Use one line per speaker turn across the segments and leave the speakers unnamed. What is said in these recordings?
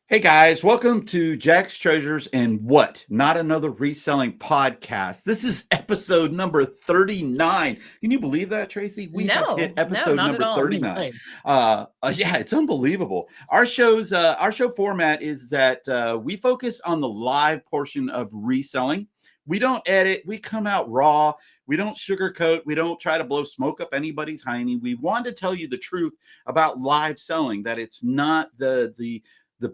Hey guys, welcome to Jack's Treasures and What? Not Another Reselling Podcast. This is episode number 39. Can you believe that, Tracy? We have hit
No,
episode
not at
number
all.
39. Yeah, it's unbelievable. Our show format is that we focus on the live portion of reselling. We don't edit, we come out raw. We don't sugarcoat. We don't try to blow smoke up anybody's hiney. We want to tell you the truth about live selling, that it's not the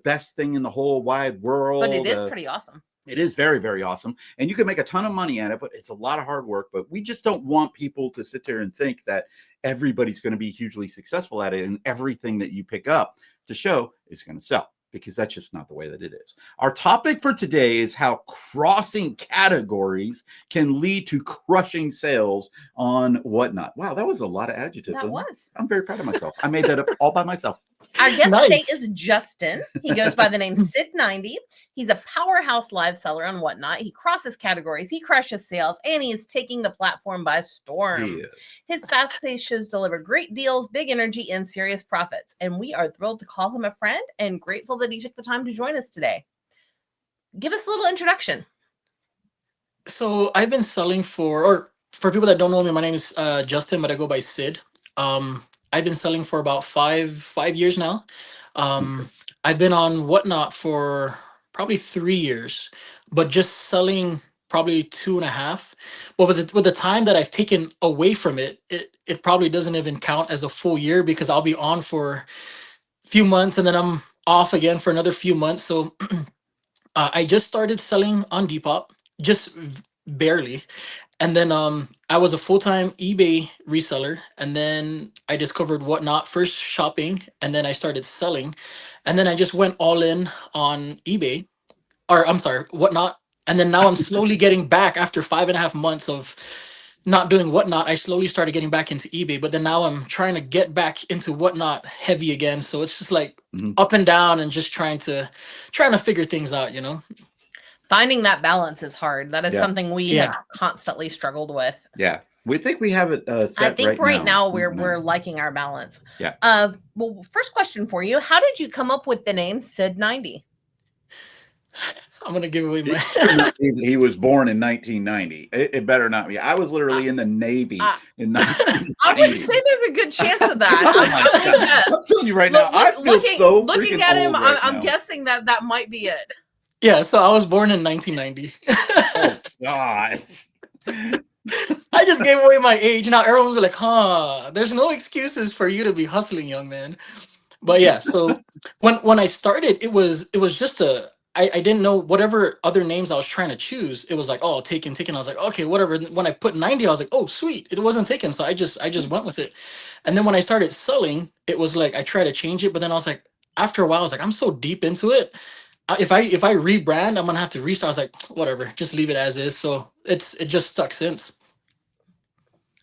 best thing in the whole wide world.
But it is pretty awesome.
It is very, very awesome. And you can make a ton of money at it, but it's a lot of hard work. But we just don't want people to sit there and think that everybody's going to be hugely successful at it and everything that you pick up to show is going to sell, because that's just not the way that it is. Our topic for today is how crossing categories can lead to crushing sales on Whatnot. Wow, that was a lot of adjectives.
That was.
I'm very proud of myself. I made that up all by myself.
Our guest today is Justin. He goes by the name Sid90. He's a powerhouse live seller on Whatnot. He crosses categories, he crushes sales, and he is taking the platform by storm. His fast-paced shows deliver great deals, big energy, and serious profits. And we are thrilled to call him a friend and grateful that he took the time to join us today. Give us a little introduction.
So I've been selling for people that don't know me, my name is Justin, but I go by Sid. I've been selling for about five years now. I've been on Whatnot for probably 3 years, but just selling probably 2.5. But with the time that I've taken away from it, it probably doesn't even count as a full year, because I'll be on for a few months and then I'm off again for another few months. So I just started selling on Depop, just barely. And then I was a full-time eBay reseller, and then I discovered Whatnot, first shopping, and then I started selling, and then I just went all in on eBay, or I'm sorry, Whatnot. And then now I'm slowly getting back after 5.5 months of not doing Whatnot. I slowly started getting back into eBay, but then now I'm trying to get back into Whatnot heavy again. So it's just like up and down and just trying to figure things out,
Finding that balance is hard. That is something we have constantly struggled with.
Yeah. We think we have it set
I think right now
we're
liking our balance.
Yeah.
Well, first question for you. How did you come up with the name Sid90?
I'm going to give away my...
He was born in 1990. It better not be. I was literally in the Navy in 1990.
I would say there's a good chance of that.
I'm telling you right now, I feel so
looking at him, I'm guessing that might be it.
Yeah, so I was born in 1990.
Oh, God.
I just gave away my age. Now everyone's like, there's no excuses for you to be hustling, young man. But yeah, so when I started, it was just I didn't know whatever other names I was trying to choose. It was like, oh, taken. I was like, okay, whatever. When I put 90, I was like, oh, sweet. It wasn't taken. So I just went with it. And then when I started selling, it was like, I tried to change it. But then I was like, after a while, I was like, I'm so deep into it. If I rebrand, I'm gonna have to restart. I was like, whatever, just leave it as is. So it just stuck since.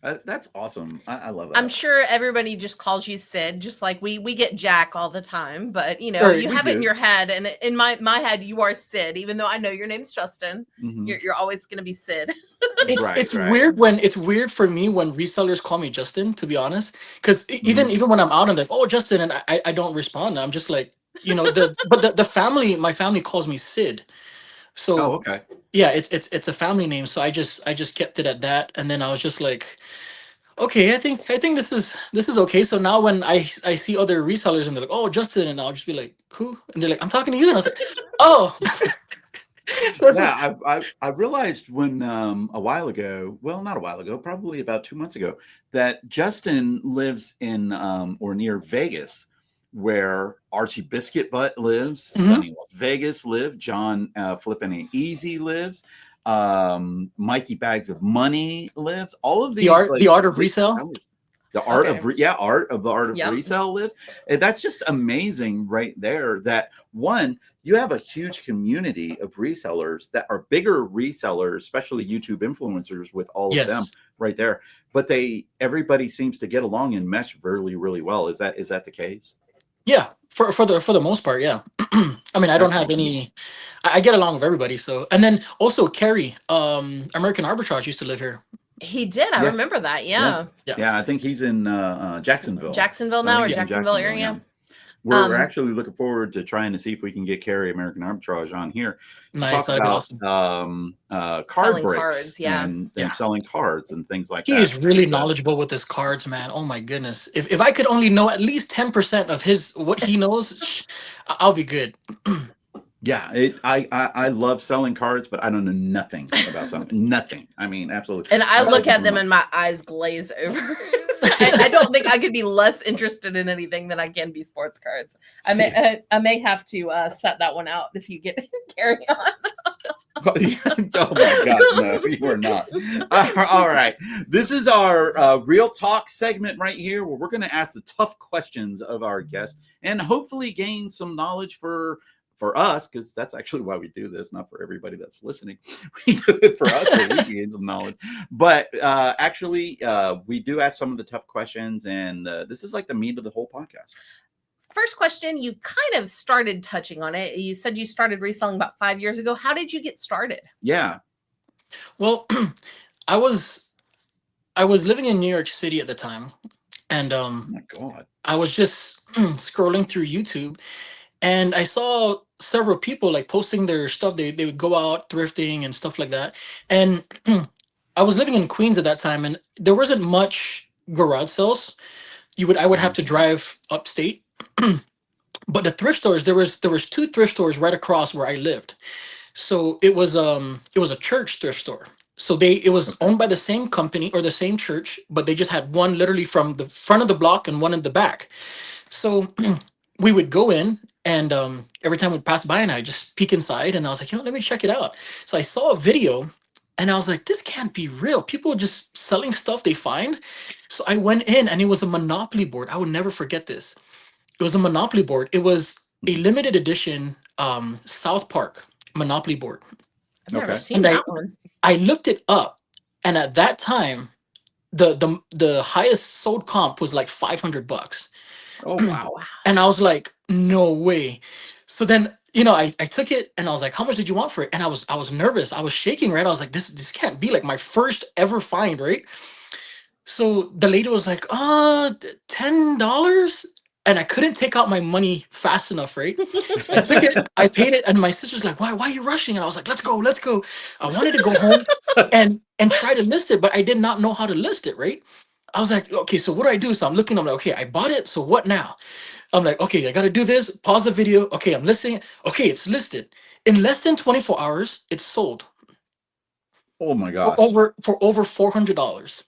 That's awesome. I love that.
I'm sure everybody just calls you Sid, just like we get Jack all the time. But you have it in your head, and in my head, you are Sid. Even though I know your name's Justin, you're always gonna be Sid.
It's weird for me when resellers call me Justin, to be honest, because even when I'm out and like, oh, Justin, and I don't respond. I'm just like, my family calls me Sid. So
okay.
Yeah, it's a family name. So I just kept it at that. And then I was just like, okay, I think this is okay. So now when I see other resellers and they're like, oh, Justin, and I'll just be like, who? And they're like, I'm talking to you. And I was like, oh.
So yeah, I realized when a while ago, well, not a while ago, probably about 2 months ago, that Justin lives in or near Vegas, where Archie Biscuit Butt lives, Sunny Las Vegas lives, John Flippin' Ain't Easy lives, Mikey Bags of Money lives. All of these,
the art of resale.
The art of resale lives. And that's just amazing right there, that one, you have a huge community of resellers that are bigger resellers, especially YouTube influencers, with all of them right there. But everybody seems to get along and mesh really, really well. Is that the case?
Yeah, for the most part, yeah. I mean, I don't have any. I get along with everybody. So, and then also Kerry, American Arbitrage, used to live here.
He did. I remember that. Yeah.
I think he's in Jacksonville.
Jacksonville now, or Jacksonville area.
We're actually looking forward to trying to see if we can get Carrie American Arbitrage on here to
Nice,
talk
that'd be
about
awesome.
card
Selling
breaks
cards, yeah.
and
Yeah.
selling cards and things like
He
that.
is really
So,
knowledgeable with his cards, man. Oh my goodness. If I could only know at least 10% of his what he knows, I'll be good.
yeah, I love selling cards, but I don't know nothing about selling. Nothing. I mean, absolutely.
And I look
Absolutely
at them
not.
and my eyes glaze over. I don't think I could be less interested in anything than I can be sports cards. I may have to set that one out if you get carry on.
Oh my God, no, you are not. All right. This is our real talk segment right here where we're going to ask the tough questions of our guests and hopefully gain some knowledge for us, because that's actually why we do this, not for everybody that's listening. We do it for us so we can gain some knowledge. But actually, we do ask some of the tough questions, and this is like the meat of the whole podcast.
First question, you kind of started touching on it. You said you started reselling about 5 years ago. How did you get started?
Yeah.
Well, I was living in New York City at the time, and
Oh my God.
I was just scrolling through YouTube, and I saw several people like posting their stuff. They would go out thrifting and stuff like that. And I was living in Queens at that time, and there wasn't much garage sales. I would have to drive upstate. But the thrift stores, there was 2 thrift stores right across where I lived. So it was a church thrift store. So it was owned by the same company or the same church, but they just had one literally from the front of the block and one in the back. So we would go in, and every time we'd pass by, and I just peek inside, and I was like, let me check it out. So I saw a video, and I was like, this can't be real. People are just selling stuff they find. So I went in, and it was a Monopoly board. I would never forget this. It was a Monopoly board. It was a limited edition South Park Monopoly board.
I've never
Okay.
seen
And
that one.
I looked it up, and at that time, the highest sold comp was like $500.
Oh wow.
And I was like, no way. So then, I took it, and I was like, how much did you want for it? And I was nervous. I was shaking, right? I was like, this can't be like my first ever find, right? So the lady was like, $10. And I couldn't take out my money fast enough, right? So I took it, I paid it, and my sister's like, why are you rushing? And I was like, let's go. I wanted to go home and try to list it, but I did not know how to list it, right? I was like, okay, so what do I do? So I'm like, okay, I bought it. So what now? I'm like, okay, I got to do this. Pause the video. Okay, I'm listing it. Okay, it's listed. In less than 24 hours, it's sold.
Oh my
For
gosh.
over $400.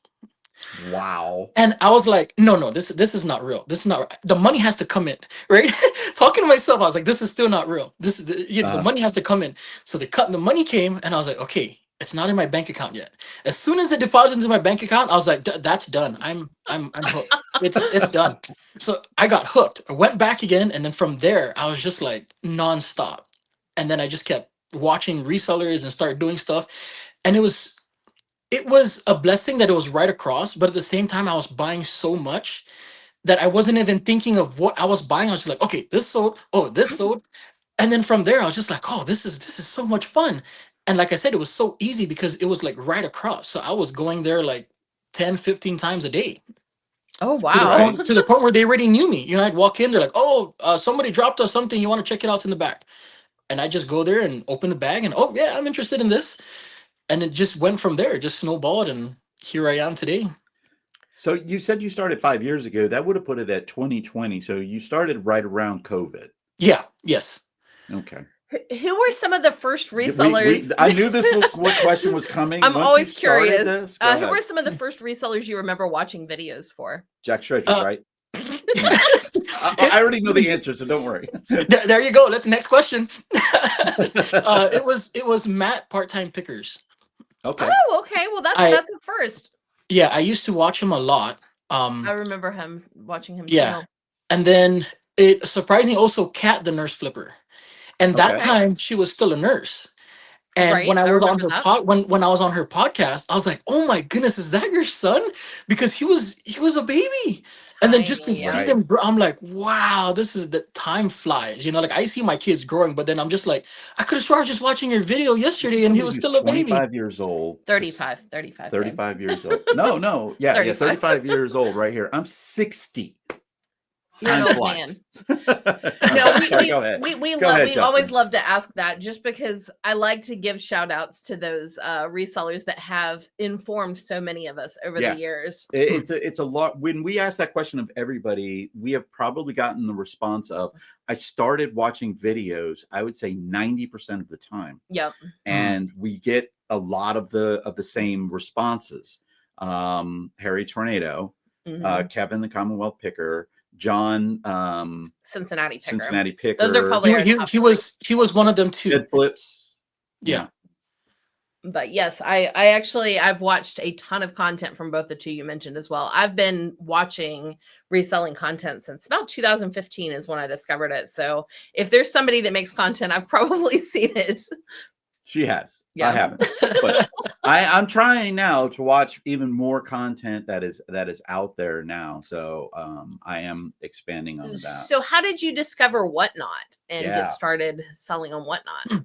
Wow.
And I was like, no, this is not real. This is not, the money has to come in, right? Talking to myself, I was like, this is still not real. This is the money has to come in. So the money came, and I was like, okay, it's not in my bank account yet. As soon as it deposits into my bank account, I was like, that's done. I'm hooked. It's done. So I got hooked. I went back again, and then from there, I was just like nonstop. And then I just kept watching resellers and start doing stuff. And it was a blessing that it was right across, but at the same time, I was buying so much that I wasn't even thinking of what I was buying. I was just like, okay, this sold. Oh, this sold. And then from there, I was just like, oh, this is so much fun. And like I said, it was so easy because it was like right across. So I was going there like 10, 15 times a day.
Oh,
To the
wow.
point, to the point where they already knew me. I'd walk in, they're like, oh, somebody dropped us something. You want to check it out? It's in the back. And I just go there and open the bag, and oh yeah, I'm interested in this. And it just went from there, just snowballed, and here I am today.
So you said you started 5 years ago. That would have put it at 2020. So you started right around COVID.
Yeah. Yes.
Okay.
Who were some of the first resellers?
I knew this what question was coming.
I'm
Once
always
you started
curious.
this, go
Who
ahead.
were some of the first resellers you remember watching videos for?
Jack Stretcher's right? I already know the answer, so don't worry.
There you go. Let's next question. It was Matt Part-Time Pickers.
Okay.
Oh, okay. Well, that's the first.
Yeah, I used to watch him a lot.
I remember watching him.
Yeah,
too.
and then it surprisingly also Kat, the nurse flipper, and that
Okay.
time she was still a nurse. And
Right,
when I was on
remember
her
that.
when I was on her podcast, I was like, "Oh my goodness, is that your son?" Because he was a baby, and then just to
Tiny,
see
Right.
them, I'm like, "Wow, this is the time flies." Like I see my kids growing, but then I'm just like, I could have sworn I was just watching your video yesterday, and he was still a baby.
25 years old.
35.
35 years old. No. Yeah,
35.
35 years old right here. I'm 60.
You're an
Time
old
flies.
No,
Sorry, go ahead. Go ahead,
we always
Justin.
love to ask that, just because I like to give shout outs to those resellers that have informed so many of us over
Yeah.
the years.
It's a lot. When we ask that question of everybody, we have probably gotten the response of, I started watching videos, I would say 90% of the time.
Yep.
And we get a lot of the same responses. Harry Tornado, Kevin the Commonwealth Picker, John
Cincinnati Picker.
Cincinnati Picker.
Those are probably
he was one of them too.
Head flips.
Yeah.
But yes, I've watched a ton of content from both the two you mentioned as well. I've been watching reselling content since about 2015 is when I discovered it. So if there's somebody that makes content, I've probably seen it.
She has.
Yeah.
I haven't. But I'm trying now to watch even more content that is out there now. So I am expanding on that.
So how did you discover Whatnot and get started selling on Whatnot?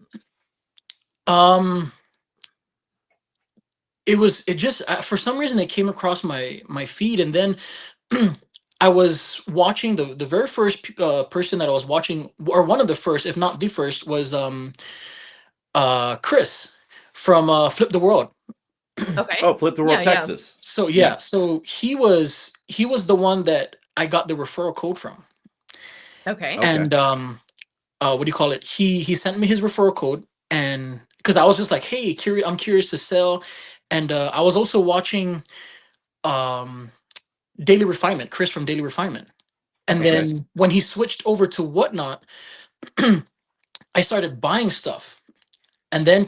It just for some reason it came across my feed, and then I was watching the very first person that I was watching, or one of the first, if not the first, was Chris from Flip the World.
Okay.
Oh, Flip the World, Texas.
So so he was the one that I got the referral code from.
Okay.
And what do you call it? He sent me his referral code, and because I was just like, hey, I'm curious to sell. And I was also watching Daily Refinement, Chris from Daily Refinement. And then when he switched over to Whatnot, I started buying stuff. And then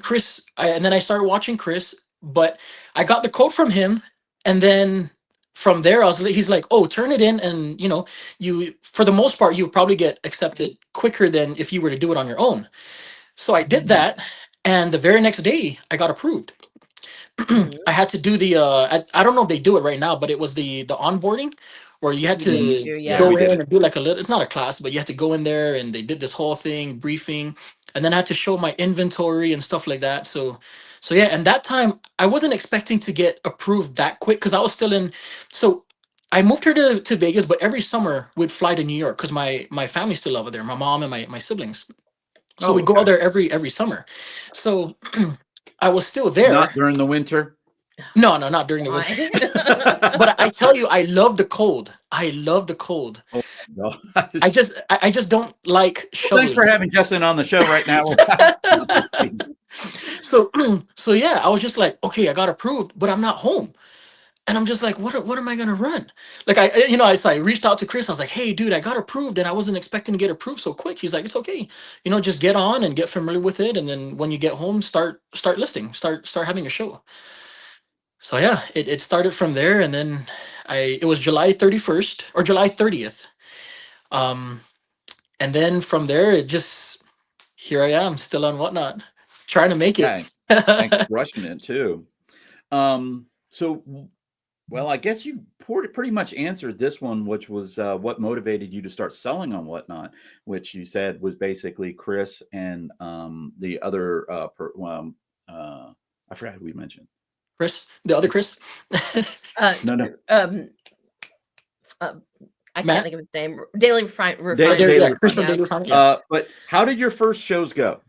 I started watching Chris, but I got the code from him. And then from there, he's like, oh, turn it in. And, you, for the most part, you would probably get accepted quicker than if you were to do it on your own. So I did that. And the very next day I got approved. I had to do the I don't know if they do it right now, but it was the onboarding where you had to go in and do like it's not a class, but you had to go in there, and they did this whole thing, briefing, and then I had to show my inventory and stuff like that. So yeah, and that time I wasn't expecting to get approved that quick, because I was still in. So I moved here to Vegas, but every summer we'd fly to New York because my family's still over there, my mom and my siblings. So we'd go out there every summer. So I was still there.
Not during the winter?
No, not during the winter. But I tell you, I love the cold. I love the cold.
Oh, no.
I just don't like shoveling.
Thanks for having Justin on the show right now.
So yeah, I was just like, okay, I got approved, but I'm not home. And I'm just like, what am I gonna run? Like I reached out to Chris. I was like, hey, dude, I got approved, and I wasn't expecting to get approved so quick. He's like, it's okay, just get on and get familiar with it, and then when you get home, start listing, start having a show. So yeah, it started from there, and then it was July 31st or July 30th, and then from there here I am, still on Whatnot, trying to make it.
Thanks for rushing it too. So. Well, I guess you pretty much answered this one, which was what motivated you to start selling on Whatnot, which you said was basically Chris and the other I forgot who we mentioned.
Chris, the other Chris.
No.
I can't think of his name. Daily Refinement.
Chris from Daily Refinement.
But how did your first shows go?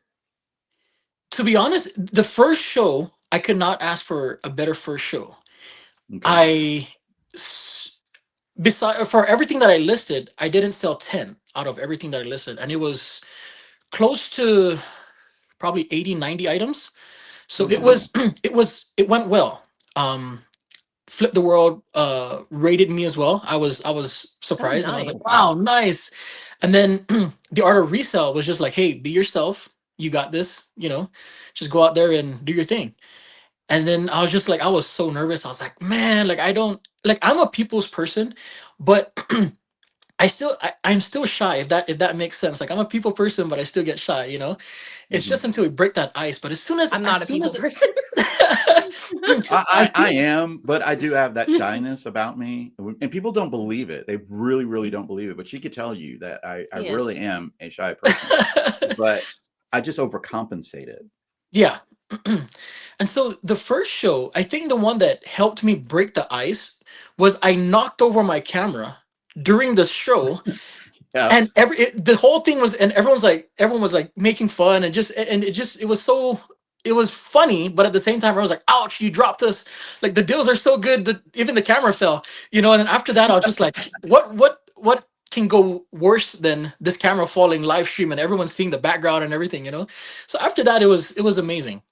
To be honest, the first show, I could not ask for a better first show. Okay. For everything that I listed, I didn't sell 10 out of everything that I listed, and it was close to probably 80, 90 items. So it went well. Flip the World rated me as well. I was surprised.
Oh, nice.
And I was like, wow, nice. And then the art of resale was just like, hey, be yourself. You got this, just go out there and do your thing. And then I was just like, I was so nervous. I was like, man, like I'm a people's person, but I'm still shy, if that makes sense. Like I'm a people person, but I still get shy, It's just until we break that ice. But as soon as
I'm not a people person.
I am, but I do have that shyness about me, and people don't believe it. They really, really don't believe it. But she could tell you that I really am a shy person, but I just overcompensated.
Yeah. And so the first show, I think the one that helped me break the ice was I knocked over my camera during the show,
Yeah.
and the whole thing was, and everyone was like making fun, and it was so, it was funny, but at the same time I was like, ouch, you dropped us, like the deals are so good that even the camera fell, and then after that I was just like, what can go worse than this camera falling live stream and everyone seeing the background and everything, so after that it was amazing.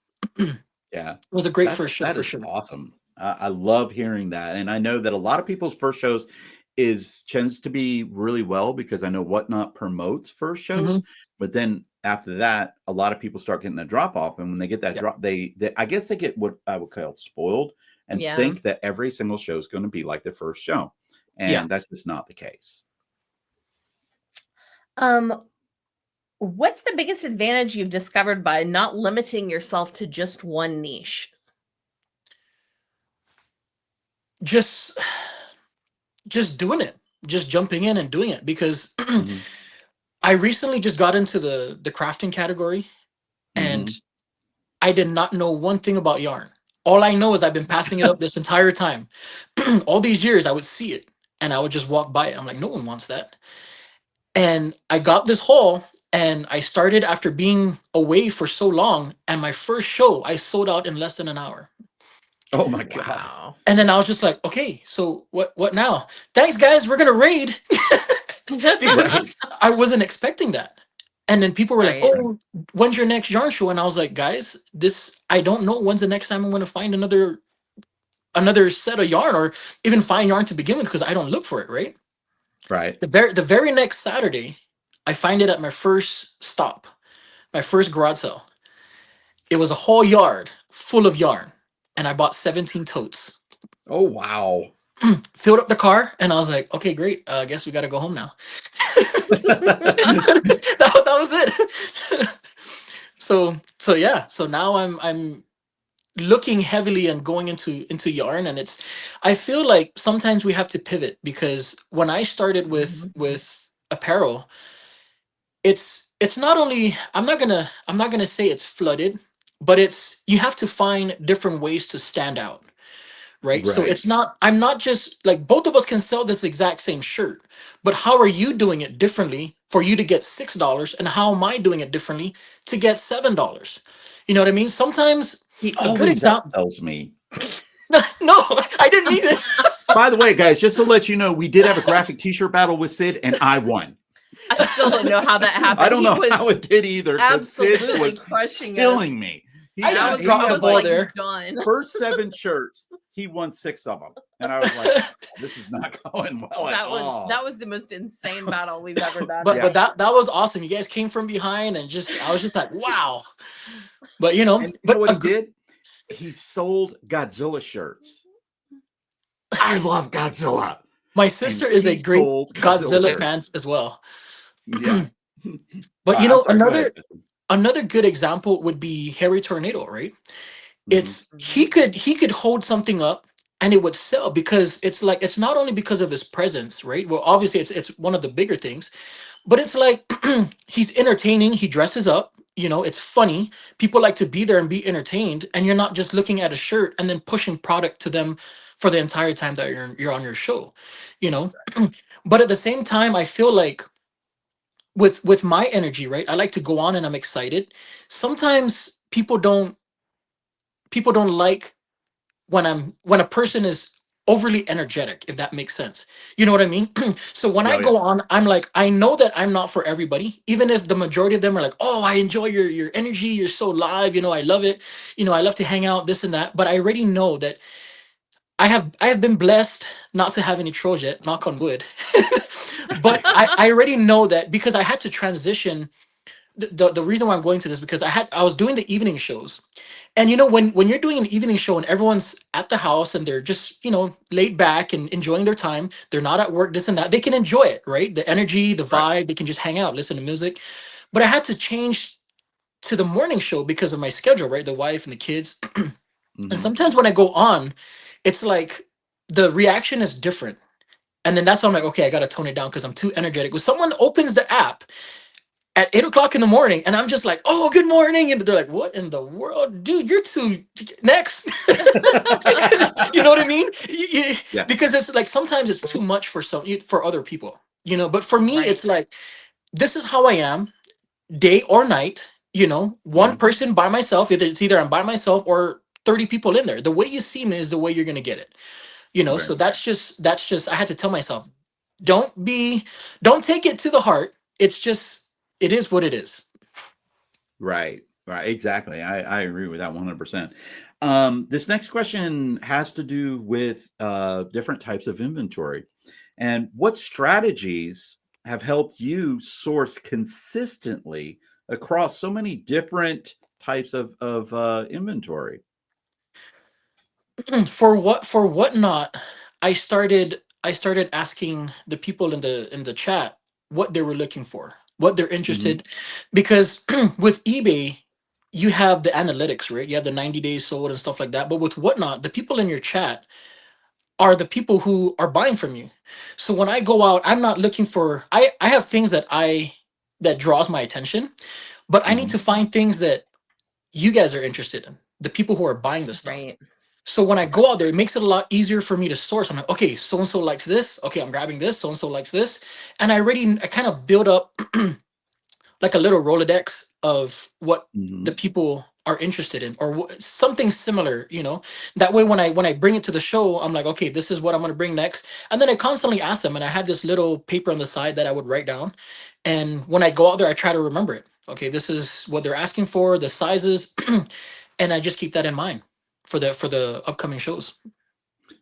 Yeah.
It was a great first show
That
for
is
sure.
awesome. I love hearing that. And I know that a lot of people's first shows tends to be really well, because I know Whatnot promotes first
Hmm.
shows, but then after that, a lot of people start getting a drop off. And when they get that
Yeah.
drop, they I guess they get what I would call spoiled and
Yeah.
think that every single show is going to be like their first show.
Yeah.
And that's just not the case.
What's the biggest advantage you've discovered by not limiting yourself to just one niche?
Just doing it, just jumping in and doing it, because
Mhm.
I recently just got into the crafting category, and
Mhm.
I did not know one thing about yarn. All I know is I've been passing it up this entire time. All these years I would see it and I would just walk by it. I'm like, no one wants that. And I got this haul, and I started after being away for so long, and my first show I sold out in less than an hour.
Oh my God.
Wow.
And then I was just like, okay, so what now? Thanks guys, we're gonna raid. Because I wasn't expecting that. And then people were like,
Right.
"Oh, when's your next yarn show?" And I was like, "Guys, this I don't know when's the next time I'm going to find another set of yarn, or even find yarn to begin with, because I don't look for it." Right.
Right.
The very next Saturday, I find it at my first stop, my first garage sale. It was a whole yard full of yarn, and I bought 17 totes.
Oh wow.
Filled up the car, and I was like, "Okay, great. I guess we got to go home now." That was it. So yeah. So now I'm looking heavily and going into yarn, and I feel like sometimes we have to pivot, because when I started with apparel, it's not only, I'm not gonna say it's flooded, but it's, you have to find different ways to stand out, right? So
Right.
it's not, I'm not just like, both of us can sell this exact same shirt, but how are you doing it differently for you to get $6, and how am I doing it differently to get $7? You know what I mean? Sometimes
He
a good
always
example.
tells me.
No, I didn't mean it.
By the way, guys, just to let you know, we did have a graphic t-shirt battle with Sid, and I won.
I still don't know how that happened.
I don't know
He
how
was
it did either, because Sid
absolutely
was
crushing us.
killing me.
I
I
just dropped
I
the
was
ball
like,
there.
done.
First 7 shirts, he won 6 of them. And I was like, oh, this is not going well at all.
That was the most insane battle we've ever done.
But
Yeah.
but that was awesome. You guys came from behind, and I was just like, wow. But
And you know
but
what he did? He sold Godzilla shirts. I love Godzilla.
my sister is a
he
great
sold
Godzilla
shirts.
fan as well.
Yeah.
But
I'm sorry, go ahead.
another good example would be Harry Tornado, right?
Mhm.
He could hold something up and it would sell, because it's like, it's not only because of his presence, right? Well, obviously it's one of the bigger things, but it's like, he's entertaining, he dresses up, it's funny, people like to be there and be entertained, and you're not just looking at a shirt and then pushing product to them for the entire time that you're on your show, you know. But at the same time, I feel like with my energy, right, I like to go on and I'm excited. Sometimes people don't like when a person is overly energetic, if that makes sense. You know what I mean? So when I
Oh, yeah.
go on, I'm like, I know that I'm not for everybody, even if the majority of them are like, oh, I enjoy your energy, you're so live, I love it, I love to hang out, this and that. But I already know that I have been blessed not to have any trolls yet, knock on wood. But I already know that, because I had to transition. The reason why I'm going to this, because I was doing the evening shows, and when you're doing an evening show and everyone's at the house and they're just laid back and enjoying their time, they're not at work, this and that, they can enjoy it, right? The energy, the
Right.
vibe, they can just hang out, listen to music. But I had to change to the morning show because of my schedule, right? The wife and the kids. And
Mhm.
sometimes when I go on, it's like the reaction is different. And then that's when I'm like, okay, I gotta tone it down because I'm too energetic. When someone opens the app at 8 o'clock in the morning, and I'm just like, oh, good morning. And they're like, what in the world? Dude, you're too next. You know what I mean?
Yeah.
Because it's like sometimes it's too much for for other people, but for me,
Right.
it's like, this is how I am, day or night, one
Mhm.
person by myself. It's either I'm by myself or 30 people in there. The way you see me is the way you're gonna get it.
Right.
So that's just I had to tell myself, don't don't take it to the heart. It's just, it is what it is.
Right. Right. Exactly. I agree with that 100%. This next question has to do with different types of inventory. And what strategies have helped you source consistently across so many different types of inventory?
For whatnot, I started asking the people in the chat what they were looking for, what they're
Hmm.
interested, because with eBay, you have the analytics, right? You have the 90 days sold and stuff like that. But with whatnot, the people in your chat are the people who are buying from you. So when I go out, I'm not looking for, I have things that draws my attention, but I need
Hmm.
to find things that you guys are interested in, the people who are buying the stuff.
Right.
So when I go out there, it makes it a lot easier for me to source. I'm like, okay, so and so likes this. Okay, I'm grabbing this. So and so likes this, and I kind of build up like a little Rolodex of what the
Hmm.
people are interested in, or something similar. That way, when I bring it to the show, I'm like, okay, this is what I'm going to bring next, and then I constantly ask them, and I have this little paper on the side that I would write down, and when I go out there, I try to remember it. Okay, this is what they're asking for, the sizes, and I just keep that in mind for the upcoming shows.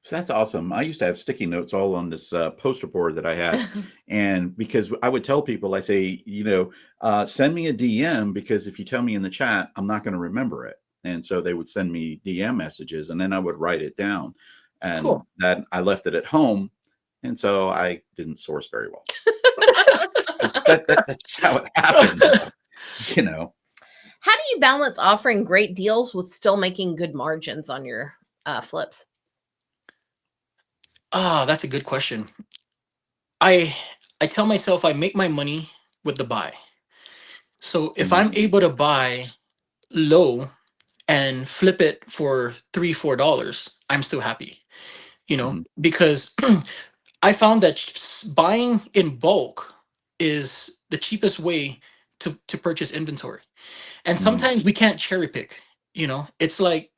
So that's awesome. I used to have sticky notes all on this poster board that I had. And because I would tell people, I say, send me a DM, because if you tell me in the chat, I'm not going to remember it. And so they would send me DM messages, and then I would write it down. And
Cool.
that I left it at home. And so I didn't source very well. That's how it happened, you know.
How do you balance offering great deals with still making good margins on your flips?
That's a good question. I I tell myself I make my money with the buy. So if
Mhm.
I'm able to buy low and flip it for $3, $4, I'm still happy.
Mhm.
Because I found that buying in bulk is the cheapest way to purchase inventory. And
Mhm.
sometimes we can't cherry pick. It's like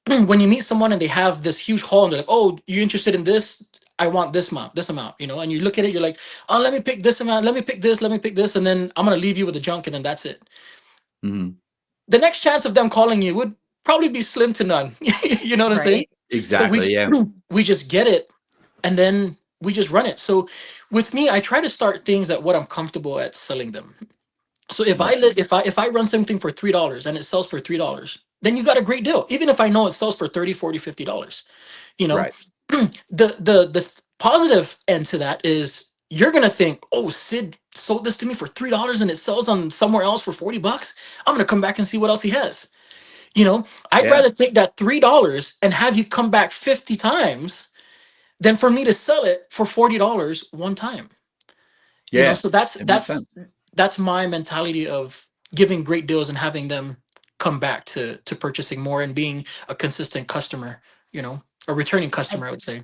when you meet someone and they have this huge haul and they're like, "Oh, you're interested in this? I want this amount," and you look at it, you're like, "Oh, let me pick this amount, let me pick this, and then I'm gonna leave you with the junk, and then that's it."
Mhm.
The next chance of them calling you would probably be slim to none. You know what I'm saying?
Right.
So
Exactly. Yeah.
we just get it, and then we just run it. So with me, I try to start things at what I'm comfortable at selling them. So if I
Right.
let if I run something for $3 and it sells for $3, then you got a great deal. Even if I know it sells for 30, 40, $50. you know
Right.
the positive end to that is you're gonna think, oh, Sid sold this to me for $3 and it sells on somewhere else for $40. I'm gonna come back and see what else he has. I'd
Yeah.
rather take that $3 and have you come back 50 times than for me to sell it for $40 one time.
Yeah.
So that's
It makes
that's
sense.
that's my mentality of giving great deals and having them come back to purchasing more and being a consistent customer, a returning
I
customer, I would say.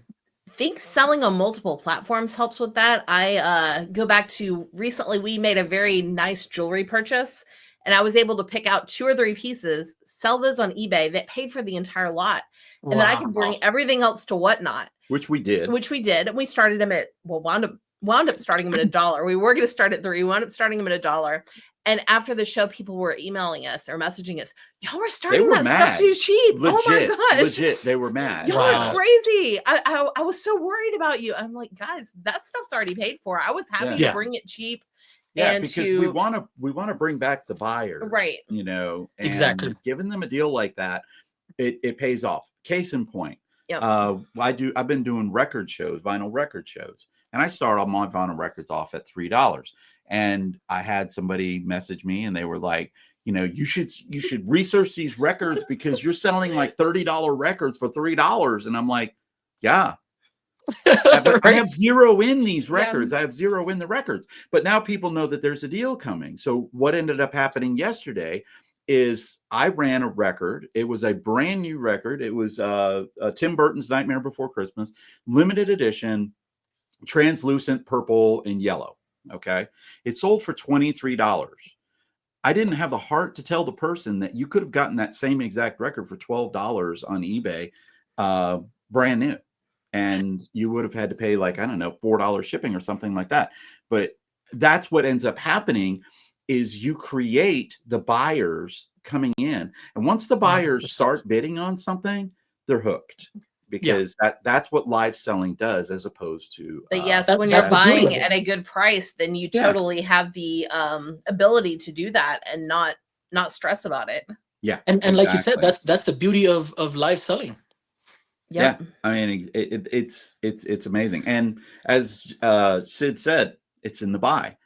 think selling on multiple platforms helps with that. I go back to recently, we made a very nice jewelry purchase, and I was able to pick out 2 or 3 pieces, sell those on eBay that paid for the entire lot. And then I could
Wow.
bring everything else to Whatnot,
Which we did.
which we did. And we started them at, well, wound up starting them at $1. We were going to start at 3, we wound up starting them at $1. And after the show, people were emailing us or messaging us, y'all were
They
starting
were
that stuff
mad.
too cheap. Oh my
Legit.
gosh.
Legit. They were mad
Y'all
at
are
Wow.
us.
crazy. I was so worried about you. I'm like, guys, that stuff's already paid for. I was happy
Yeah.
to
Yeah.
bring it cheap
Yeah,
and
because we
to
want to bring back the buyers,
right.
Exactly.
and giving them a deal like that, it pays off. Case in point,
Yep.
I've been doing record shows, vinyl record shows, and I start all my vinyl records off at $3. And I had somebody message me, and they were like, you should research these records because you're selling like $30 records for $3. And I'm like, yeah, But I
Right.
have zero in these
Yeah.
records. I have zero in the records. But now people know that there's a deal coming. So what ended up happening yesterday is I ran a record. It was a brand new record. It was Tim Burton's Nightmare Before Christmas, limited edition, translucent purple and yellow. Okay. It sold for $23. I didn't have the heart to tell the person that you could have gotten that same exact record for $12 on eBay, brand new. And you would have had to pay like, I don't know, $4 shipping or something like that. But that's what ends up happening is you create the buyers coming in. And once the buyers
100%.
start bidding on something, they're hooked
Yeah.
because that's what live selling does as opposed to
But yes,
That-
when you're
that's the beauty
buying
of it.
at a good price, then you
Yeah.
totally have the ability to do that and not stress about it.
yeah.
And like you said,
exactly.
that's the beauty of live selling.
Yep.
Yeah, I mean it's amazing. And as Sid said, it's in the buy.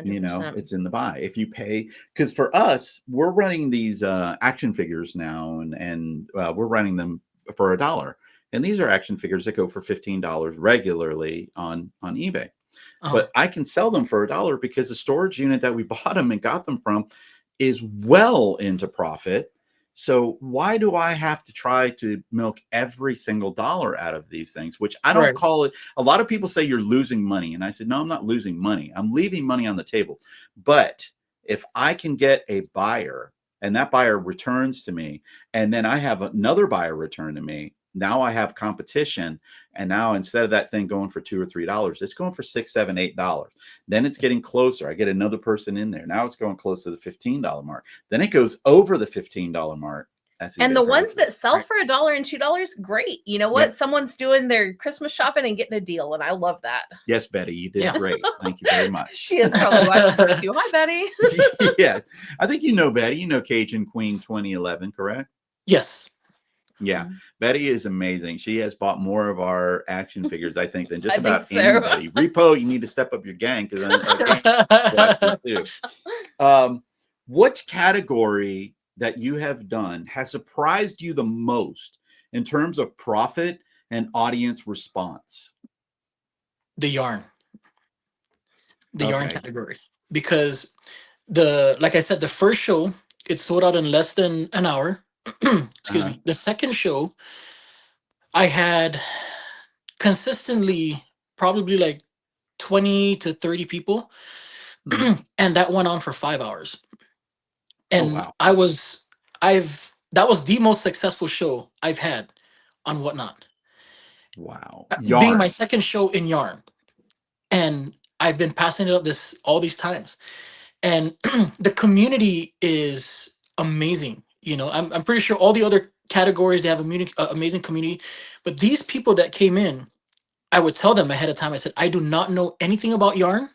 You know,
100%.
it's in the buy. If you pay, because for us, we're running these action figures now, and we're running them for $1. And these are action figures that go for $15 regularly on eBay. But I can sell them for $1 because the storage unit that we bought them and got them from is well into profit. So why do I have to try to milk every single dollar out of these things? Which I don't
Right.
call it. A lot of people say you're losing money, and I said, no, I'm not losing money. I'm leaving money on the table. But if I can get a buyer and that buyer returns to me, and then I have another buyer return to me, now I have competition. And now instead of that thing going for $2 or $3, it's going for $6, $7, $8. Then it's getting closer. I get another person in there. Now it's going close to the $15 mark. Then it goes over the $15 mark.
And the ones that sell
Right.
for $1 and $2, great. You know what?
Yep.
Someone's doing their Christmas shopping and getting a deal, and I love that.
Yes, Betty, you did
Yeah.
great. Thank you very much.
She is probably watching this too. Hi, Betty.
Yeah, I think you know Betty. You know Cajun Queen 2011, correct?
Yes.
Yeah, Betty is amazing. She has bought more of our action figures, I think, than just
I think
about
so.
anybody. Repo, you need to step up your gang because I'm too. What category that you have done has surprised you the most in terms of profit and audience response?
The yarn. The yarn
Okay.
category. Because like I said, the first show, it sold out in less than an hour. Excuse me. The second show, I had consistently probably like 20 to 30 people. And that went on for 5 hours. And
wow.
that was the most successful show I've had on Whatnot.
Wow.
Being
Yarn.
my second show in yarn. And I've been passing it up all these times. And the community is amazing. You know, I'm pretty sure all the other categories, they have amazing community. But these people that came in, I would tell them ahead of time, I said, I do not know anything about yarn.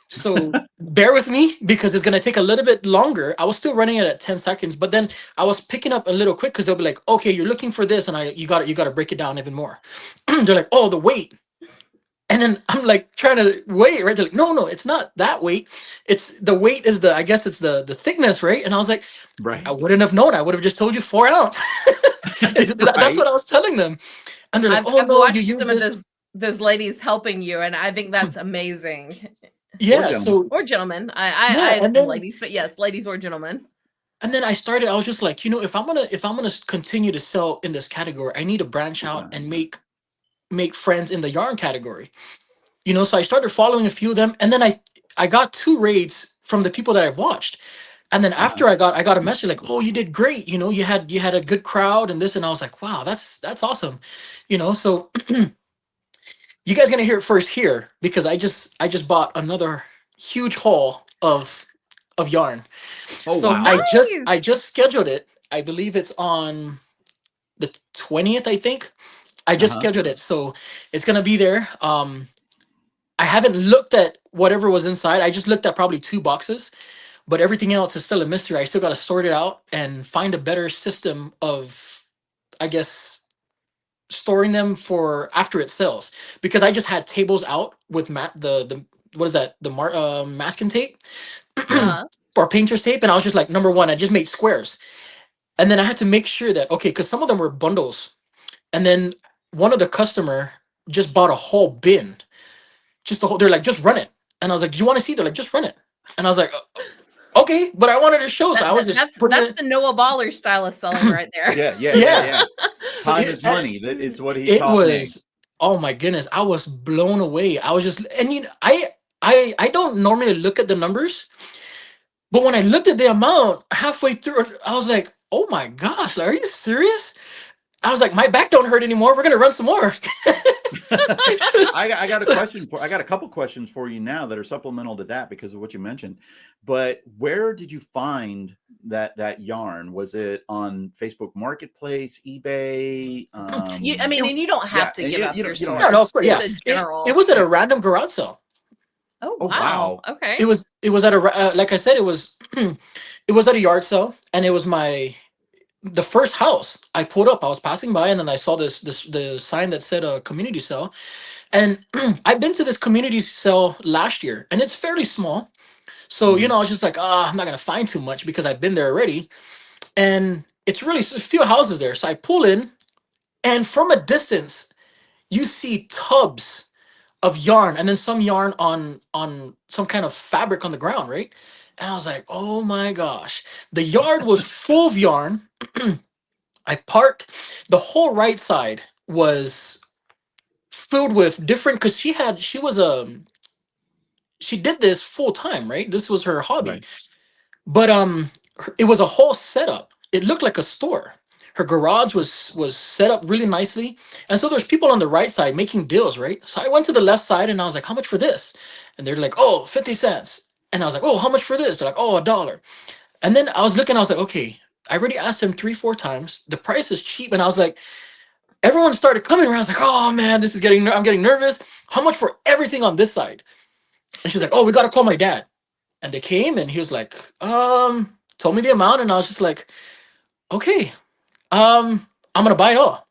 So bear with me because it's going to take a little bit longer. I was still running it at 10 seconds, but then I was picking up a little quick because they'll be like, okay, you're looking for this. And you got to break it down even more. They're like, oh, the weight. And then I'm like trying to weigh it, right? They're like, no, it's not that weight. It's the weight is I guess it's the thickness, right? And I was like,
right.
I wouldn't have known. I would have just told you 4 ounce. That's what I was telling them. And they're like,
I've
no,
watched
you use
some of
this.
those ladies helping you, and I think that's amazing.
Yeah,
gentlemen.
Or gentlemen. I
and
assume
then-
ladies, but yes, ladies or gentlemen.
And then I was just like, if I'm gonna continue to sell in this category, I need to branch out and make friends in the yarn category. So I started following a few of them, and then I got 2 raids from the people that I've watched. And then after I got a message like, oh, you did great, you had a good crowd and this, and I was like, wow, that's awesome. So you guys gonna hear it first here because I just bought another huge haul of yarn.
Oh,
So
wow.
I just scheduled it. I believe it's on the 20th, I think. I just scheduled it. So it's gonna be there. I haven't looked at whatever was inside. I just looked at probably 2 boxes, but everything else is still a mystery. I still got to sort it out and find a better system of, I guess, storing them for after it sells. Because I just had tables out with the what is that? The masking tape or painter's tape, and I was just like, number one, I just made squares, and then I had to make sure that okay, because some of them were bundles, and then one of the customer just bought a whole bin, just the whole. They're like, just run it, and I was like, do you want to see? They're like, just run it, and I was like, okay, but I wanted to show, so I was just putting
that's
it.
the Noah Baller style of selling right there.
Yeah. So
Time is money. It's what he
it
taught me.
was, oh my goodness, I was blown away. I was just, and I don't normally look at the numbers, but when I looked at the amount halfway through, I was like, oh my gosh, like, are you serious? I was like, my back don't hurt anymore. We're gonna run some more.
I got a question for. I got a couple questions for you now that are supplemental to that because of what you mentioned. But where did you find that yarn? Was it on Facebook Marketplace, eBay?
And you don't have to give up your source.
No, of course, yeah.
Just a general.
It was at a random garage sale.
Oh wow. Okay.
It was at a like I said, it was it was at a yard sale, and it was the first house I pulled up. I was passing by, and then I saw the sign that said a community sale. And I've been to this community sale last year, and it's fairly small. So, I was just like, I'm not gonna find too much because I've been there already. And it's really a few houses there. So I pull in, and from a distance, you see tubs of yarn, and then some yarn on some kind of fabric on the ground, right? And I was like, oh my gosh. The yard was full of yarn. I parked, the whole right side was filled with different, because she did this full time, right? This was her hobby.
Right.
But it was a whole setup. It looked like a store. Her garage was set up really nicely. And so there's people on the right side making deals, right? So I went to the left side and I was like, how much for this? And they're like, oh, 50 cents. And I was like, oh, how much for this? They're like, oh, $1. And then I was looking, I was like, okay, I already asked them 3-4 times. The price is cheap. And I was like, everyone started coming around. I was like, oh man, I'm getting nervous. How much for everything on this side? And she's like, oh, we got to call my dad. And they came and he was like, told me the amount. And I was just like, okay, I'm going to buy it all.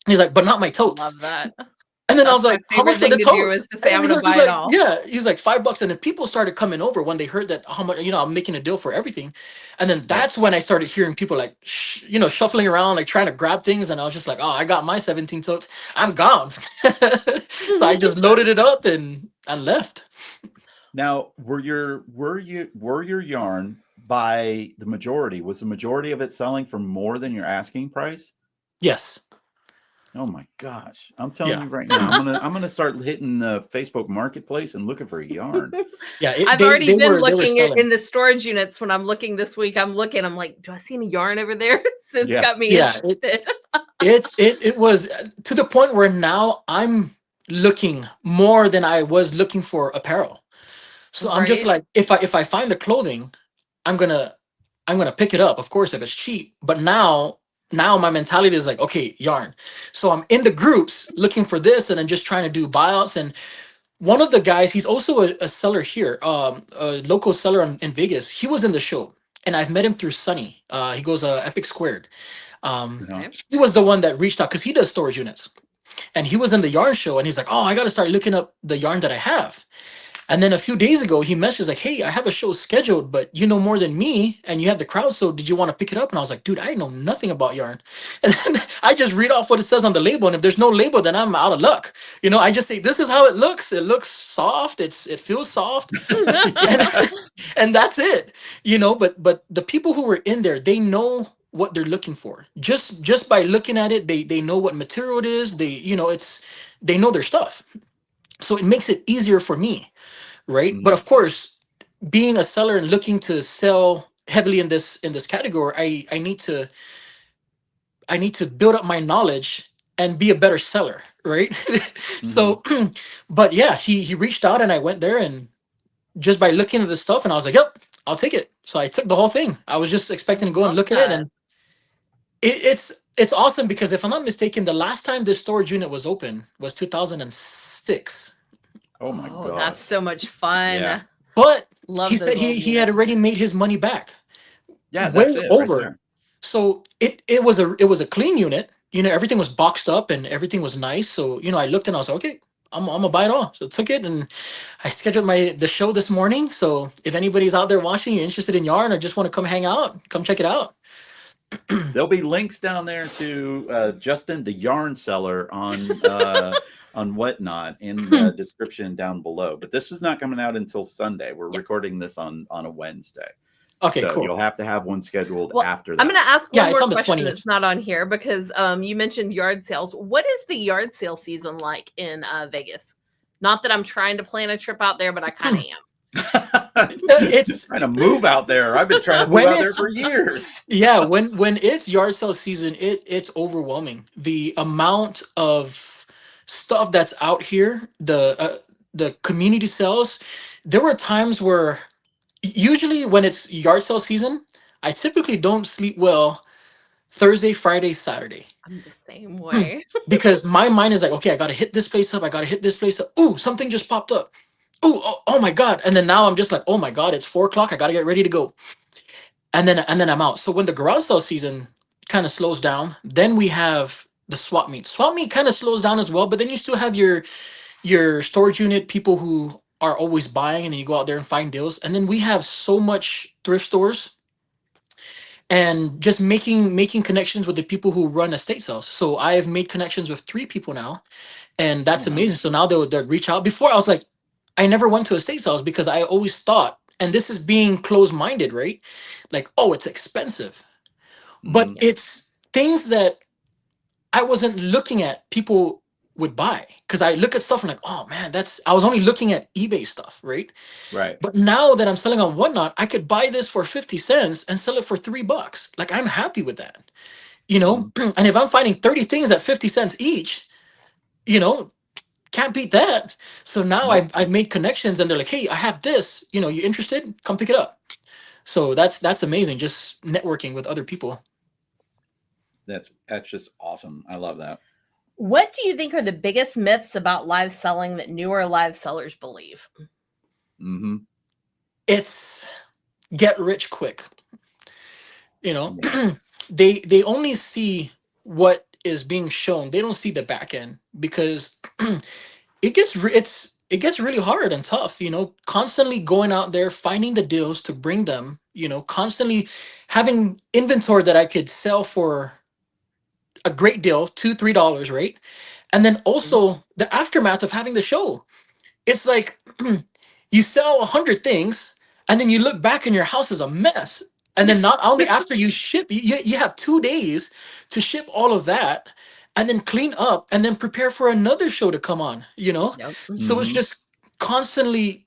And he's like, but not my totes.
Love that.
And then I was like, how much for the totes?
I'm going to buy it all.
Yeah. He's like, $5. And then people started coming over when they heard that how much, I'm making a deal for everything. And then that's when I started hearing people like, shuffling around, like trying to grab things. And I was just like, oh, I got my 17 totes. I'm gone. So I just loaded it up and left.
Now, were your yarn by the majority? Was the majority of it selling for more than your asking price?
Yes.
Oh my gosh! I'm telling you right now, I'm gonna start hitting the Facebook Marketplace and looking for yarn.
Yeah, I've already been looking in the storage units. When I'm looking this week, I'm like, do I see any yarn over there? It's got me interested.
It was to the point where now I'm looking more than I was looking for apparel. So I'm just like, if I find the clothing, I'm gonna pick it up, of course, if it's cheap. But now my mentality is like, okay, yarn. So I'm in the groups looking for this and then just trying to do buyouts. And one of the guys, he's also a seller here, a local seller in Vegas. He was in the show, and I've met him through Sunny. He goes Epic Squared. He was the one that reached out because he does storage units. And he was in the yarn show, and he's like, oh, I got to start looking up the yarn that I have. And then a few days ago, he messaged like, hey, I have a show scheduled, but you know more than me and you have the crowd. So did you want to pick it up? And I was like, dude, I know nothing about yarn. And then I just read off what it says on the label. And if there's no label, then I'm out of luck. I just say, this is how it looks. It looks soft. It feels soft. and that's it, but the people who were in there, they know what they're looking for. Just by looking at it, they know what material it is. They know their stuff. So it makes it easier for me. Right. But of course, being a seller and looking to sell heavily in this category, I need to build up my knowledge and be a better seller. Right. So, but yeah, he reached out and I went there, and just by looking at the stuff, and I was like, yep, I'll take it. So I took the whole thing. I was just expecting to go and look at it. And it's awesome because if I'm not mistaken, the last time this storage unit was open was 2006.
Oh my God.
That's so much fun. Yeah.
But he said he had already made his money back.
Yeah, that's it,
over. Right, so it was a clean unit. Everything was boxed up and everything was nice. So, I looked and I was like, okay, I'm gonna buy it all. So I took it and I scheduled the show this morning. So if anybody's out there watching, you're interested in yarn or just want to come hang out, come check it out.
There'll be links down there to Justin, the yarn seller, on Whatnot in the description down below. But this is not coming out until Sunday. We're recording this on a Wednesday.
Okay,
So
cool.
you'll have to have one scheduled
Well,
after that.
I'm going to ask
Yeah,
one
it's
more
on the
question
20th.
that's not on here because you mentioned yard sales. What is the yard sale season like in Vegas? Not that I'm trying to plan a trip out there, but I kind of am.
It's
trying to move out there. I've been trying to move out there for years.
Yeah, when it's yard sale season, it's overwhelming. The amount of stuff that's out here, the community sales. There were times where usually when it's yard sale season, I typically don't sleep well Thursday, Friday, Saturday.
I'm the same way.
Because my mind is like, okay, I gotta hit this place up, I gotta hit this place up. Ooh, something just popped up. Ooh, oh my god. And then now I'm just like, oh my god, it's 4 o'clock, I gotta get ready to go. And then I'm out. So when the garage sale season kind of slows down, then we have the swap meet. Swap meet kind of slows down as well, but then you still have your storage unit people who are always buying, and then you go out there and find deals. And then we have so much thrift stores and just making connections with the people who run estate sales. So I have made connections with 3 people now, and that's amazing. So now they'll reach out. Before I was like, I never went to estate sales because I always thought, and this is being closed-minded, right? Like, oh, it's expensive. But it's things that I wasn't looking at people would buy. Because I look at stuff and like, oh man, I was only looking at eBay stuff, right?
Right.
But now that I'm selling on Whatnot, I could buy this for 50 cents and sell it for $3. Like, I'm happy with that. You know? And if I'm finding 30 things at 50 cents each, you know, can't beat that. So now I've made connections, and they're like, hey, I have this, you interested? Come pick it up. So that's amazing. Just networking with other people.
That's just awesome. I love that.
What do you think are the biggest myths about live selling that newer live sellers believe?
It's get rich quick. They only see what is being shown. They don't see the back end, because it gets really hard and tough, constantly going out there, finding the deals to bring them, constantly having inventory that I could sell for a great deal, $2-3, right? And then also the aftermath of having the show. It's like you sell 100 things, and then you look back and your house is a mess. And then not only after you ship, you have 2 days to ship all of that, and then clean up, and then prepare for another show to come on, So it's just constantly,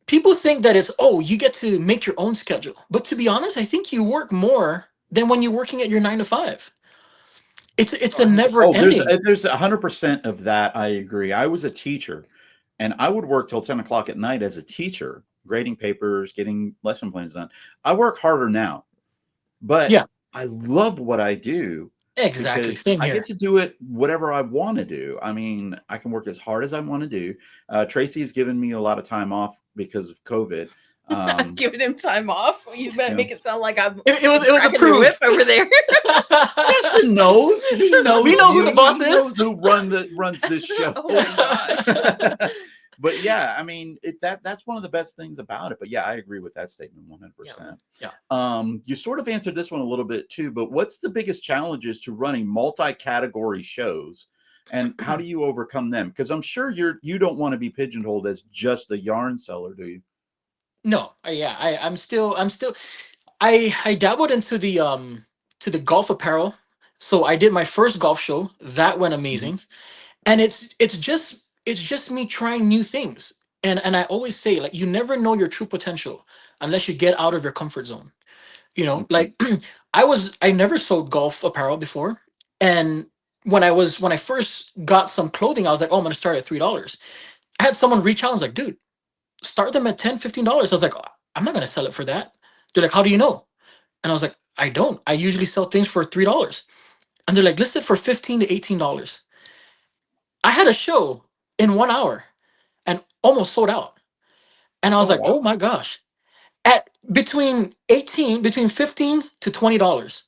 people think that it's, oh, you get to make your own schedule. But to be honest, I think you work more than when you're working at your 9 to 5. It's a never ending.
There's 100% of that. I agree. I was a teacher, and I would work till 10 o'clock at night as a teacher, grading papers, getting lesson plans done. I work harder now, but I love what I do.
Exactly. Same here.
I get to do it whatever I want to do. I mean, I can work as hard as I want to do. Tracy has given me a lot of time off because of COVID.
I've given him time off. You better make it sound like I'm.
It was approved.
Whip over there.
Justin knows. He knows.
We know who the boss is.
He knows who runs this show.
Oh my gosh.
But yeah, I mean, that's one of the best things about it. But yeah, I agree with that statement 100%.
Yeah.
You sort of answered this one a little bit too. But what's the biggest challenges to running multi-category shows, and how do you overcome them? Because I'm sure you don't want to be pigeonholed as just a yarn seller, do you?
No, I'm still I dabbled into the golf apparel. So I did my first golf show. That went amazing. And it's just me trying new things. And I always say, like, you never know your true potential unless you get out of your comfort zone. Like I never sold golf apparel before. And when I first got some clothing, I was like, oh, I'm gonna start at $3. I had someone reach out and was like, dude, start them at $10-15. I was like, I'm not gonna sell it for that. They're like, how do you know? And I was like, I don't. I usually sell things for $3. And they're like, listed for $15 to $18. I had a show in 1 hour and almost sold out. And I was like, oh my gosh. At between $15 to $20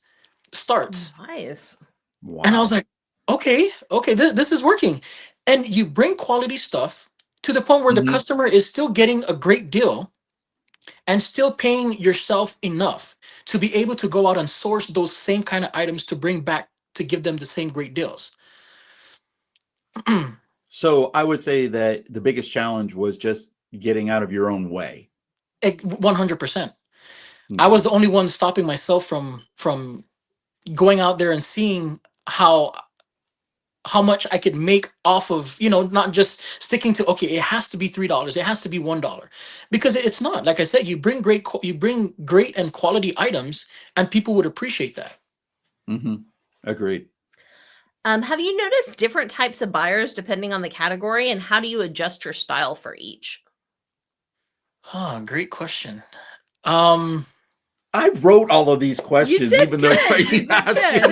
starts.
Nice.
Wow.
And I was like, okay, this is working. And you bring quality stuff to the point where the customer is still getting a great deal, and still paying yourself enough to be able to go out and source those same kind of items to bring back to give them the same great deals.
So I would say that the biggest challenge was just getting out of your own way.
100%. I was the only one stopping myself from going out there and seeing how much I could make off of, not just sticking to, okay, it has to be $3, it has to be $1, because it's not. Like I said, you bring great and quality items, and people would appreciate that.
Mm-hmm. Agreed.
Have you noticed different types of buyers depending on the category, and how do you adjust your style for each?
Oh, great question.
I wrote all of these questions, even though Tracy asked him.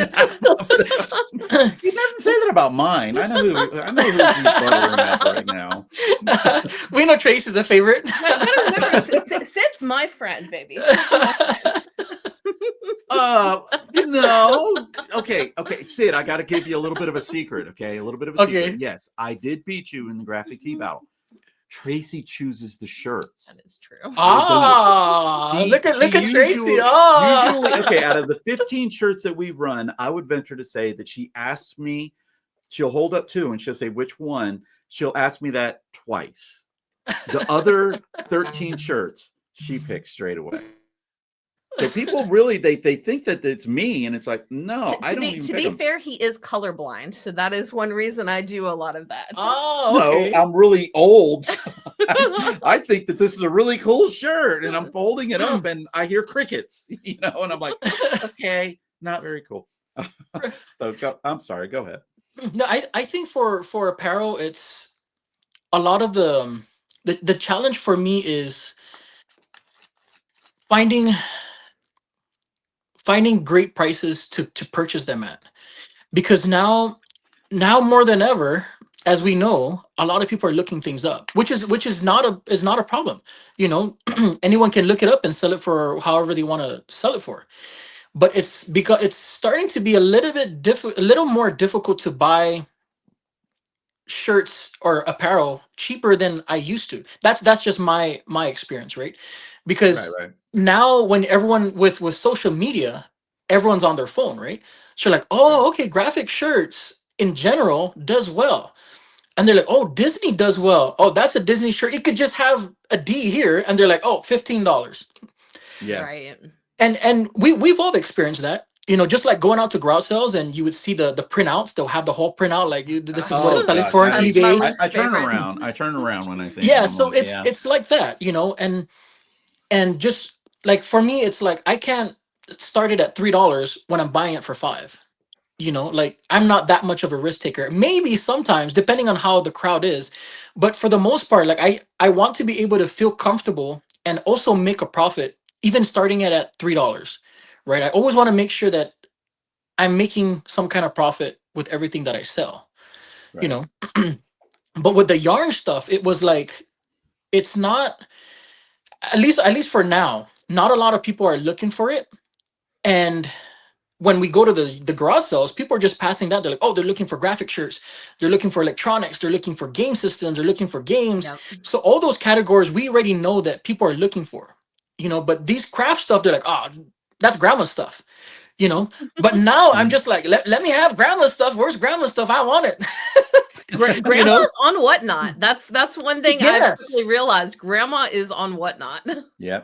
He doesn't say that about mine. I know who's buttering up right now.
We know Tracy's a favorite.
I gotta remember, Sid's my friend, baby.
No. Okay, Sid, I got to give you a little bit of a secret. Okay, a little bit of a secret. Yes, I did beat you in the graphic tee battle. Tracy chooses the shirts.
That is true.
Look at Tracy.
Usually, okay, out of the 15 shirts that we run, I would venture to say that she asks me, she'll hold up 2 and she'll say which one. She'll ask me that twice. The other 13 shirts, she picks straight away. So people really they think that it's me, and it's like, no, I don't even. To be
fair, he is colorblind, so that is one reason I do a lot of that.
Oh, okay.
No, I'm really old. So I think that this is a really cool shirt, and I'm folding it up, and I hear crickets, and I'm like, okay, not very cool. So I'm sorry. Go ahead.
No, I think for apparel, it's a lot of the challenge for me is finding great prices to purchase them at, because now more than ever, as we know, a lot of people are looking things up, which is not a problem. Anyone can look it up and sell it for however they want to sell it for. But it's because it's starting to be a little more difficult to buy shirts or apparel cheaper than I used to. That's just my experience, right? Because
right.
Now when everyone with social media, everyone's on their phone, right? So like, oh, okay, graphic shirts in general does well. And they're like, oh, Disney does well. Oh, that's a Disney shirt. It could just have a D here. And they're like, oh, $15.
Yeah.
Right.
And we've all experienced that. Just like going out to garage sales, and you would see the printouts. They'll have the whole printout, like this is what it's selling for on eBay.
I turn around. I turn around when I think.
Yeah, so it's like that, and just like for me, it's like I can't start it at $3 when I'm buying it for $5. Like I'm not that much of a risk taker. Maybe sometimes, depending on how the crowd is, but for the most part, like I want to be able to feel comfortable and also make a profit, even starting it at $3. Right? I always want to make sure that I'm making some kind of profit with everything that I sell.
Right.
But with the yarn stuff, it was like it's not, at least for now, not a lot of people are looking for it. And when we go to the garage sales, people are just passing that. They're like, oh, they're looking for graphic shirts. They're looking for electronics. They're looking for game systems. They're looking for games.
Yep.
So all those categories we already know that people are looking for, but these craft stuff, they're like, oh, that's grandma stuff, but now I'm just like, let me have grandma stuff. Where's grandma stuff? I want it.
Grandma's on Whatnot. That's one thing I've really realized. Grandma is on Whatnot.
Yeah.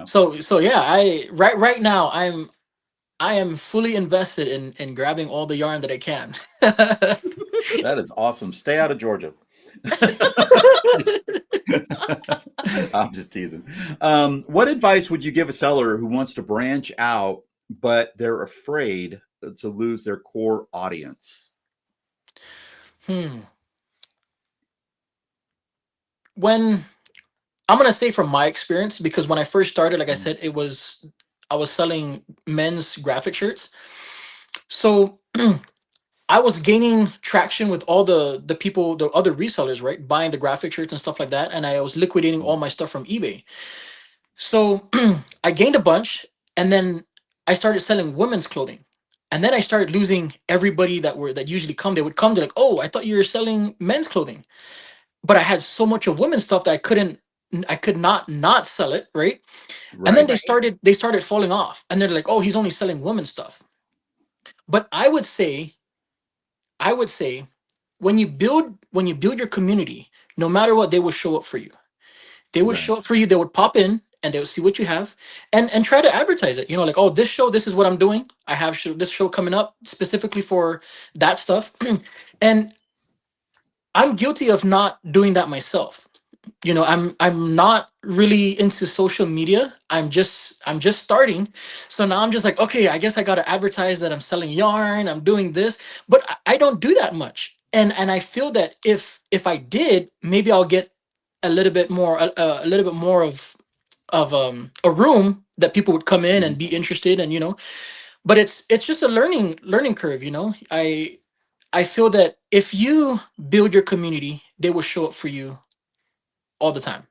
So yeah, right now I am fully invested in grabbing all the yarn that I can.
That is awesome. Stay out of Georgia. I'm just teasing. What advice would you give a seller who wants to branch out, but they're afraid to lose their core audience?
When I'm going to say from my experience, because when I first started, like I said, I was selling men's graphic shirts. So I was gaining traction with all the people, the other resellers, right? Buying the graphic shirts and stuff like that. And I was liquidating all my stuff from eBay. So I gained a bunch, and then I started selling women's clothing. And then I started losing everybody that usually come. They would come, they're like, oh, I thought you were selling men's clothing. But I had so much of women's stuff that I couldn't I could not sell it, right? And then
Right.
they started falling off, and they're like, oh, he's only selling women stuff. But I would say when you build your community, no matter what, they will show up for you. They would
Right.
show up for you. They would pop in and they would see what you have, and try to advertise it. Like, oh, this show, this is what I'm doing. I have this show coming up specifically for that stuff. And I'm guilty of not doing that myself. I'm not really into social media. I'm just starting. So now I'm just like, okay, I guess I got to advertise that I'm selling yarn, I'm doing this, but I don't do that much. And I feel that if I did, maybe I'll get a little bit more of a room that people would come in
Mhm.
and be interested. And but it's just a learning curve. I feel that if you build your community, they will show up for you all the time.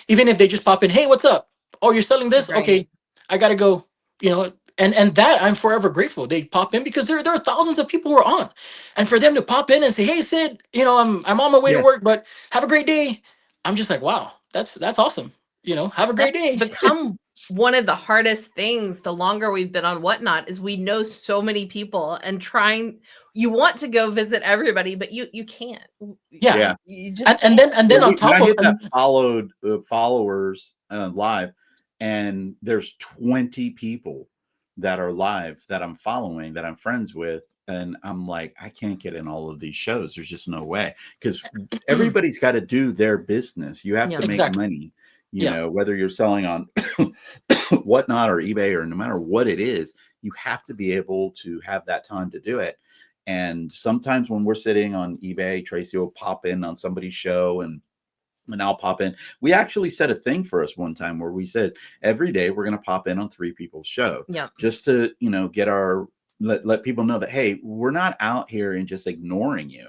Even if they just pop in, hey, what's up? Oh, you're selling this?
Right.
Okay, I gotta go. And that I'm forever grateful. They pop in because there are thousands of people who are on, and for them to pop in and say, hey, Sid, I'm on my way to
Yeah.
work, but have a great day. I'm just like, wow, that's awesome. Have a great
That's
day.
become one of the hardest things the longer we've been on Whatnot is we know so many people and you want to go visit everybody, but you can't.
Yeah,
Yeah.
You
and
just
and
can't.
then and
Yeah,
then on
when
top
I
of
hit that followers live, and there's 20 people that are live that I'm following, that I'm friends with, and I'm like, I can't get in all of these shows. There's just no way, because everybody's got to do their business. You have
Yeah.
to make
exactly,
money,
yeah,
whether you're selling on Whatnot or eBay, or no matter what it is, you have to be able to have that time to do it. And sometimes when we're sitting on eBay, Tracy will pop in on somebody's show, and I'll pop in. We actually set a thing for us one time where we said every day we're going to pop in on 3 people's show,
Yeah.
just to, get let people know that, hey, we're not out here and just ignoring you.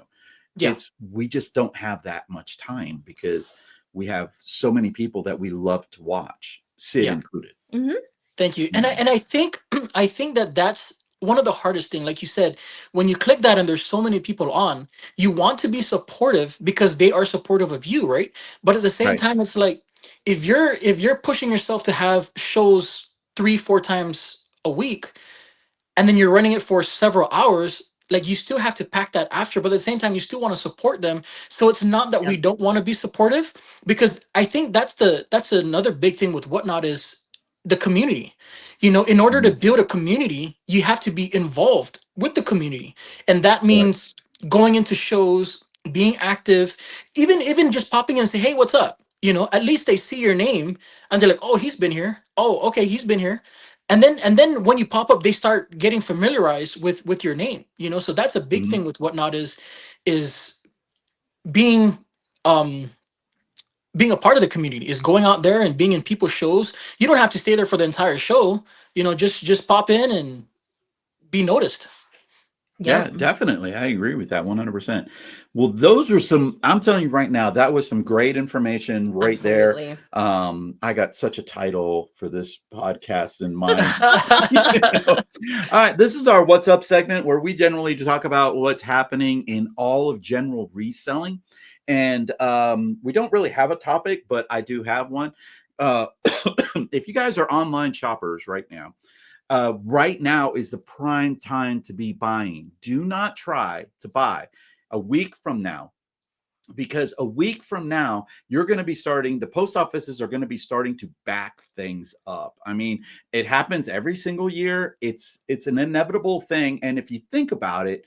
yeah.
We just don't have that much time, because we have so many people that we love to watch, Sid
Yeah.
included.
Mm-hmm.
Thank you.
You
And I
know?
and I think I think that that's one of the hardest thing. Like you said, when you click that and there's so many people on, you want to be supportive because they are supportive of you, right? But at the same
Right.
time, it's like if you're pushing yourself to have shows 3-4 times a week, and then you're running it for several hours, like you still have to pack that after, but at the same time you still want to support them. So it's not that
Yeah.
we don't want to be supportive, because I think that's another big thing with Whatnot is the community. In order to
Mhm.
build a community, you have to be involved with the community, and that
Right.
means going into shows, being active, even just popping in and say, hey, what's up. At least they see your name and they're like, oh, he's been here. Oh, okay, he's been here. And then when you pop up, they start getting familiarized with your name. So that's a big
Mhm.
thing with Whatnot is being um being a part of the community, is going out there and being in people's shows. You don't have to stay there for the entire show. Just pop in and be noticed.
Yeah.
Yeah, definitely. I agree with that 100%. Well, those are I'm telling you right now, that was some great information right there.
Absolutely.
I got such a title for this podcast in mind. All right, this is our What's Up segment, where we generally talk about what's happening in all of general reselling. And we don't really have a topic, but I do have one. Uh, if you guys are online shoppers right now is the prime time to be buying. Do not try to buy a week from now, because a week from now, the post offices are going to be starting to back things up. I mean, it happens every single year. It's an inevitable thing. And if you think about it,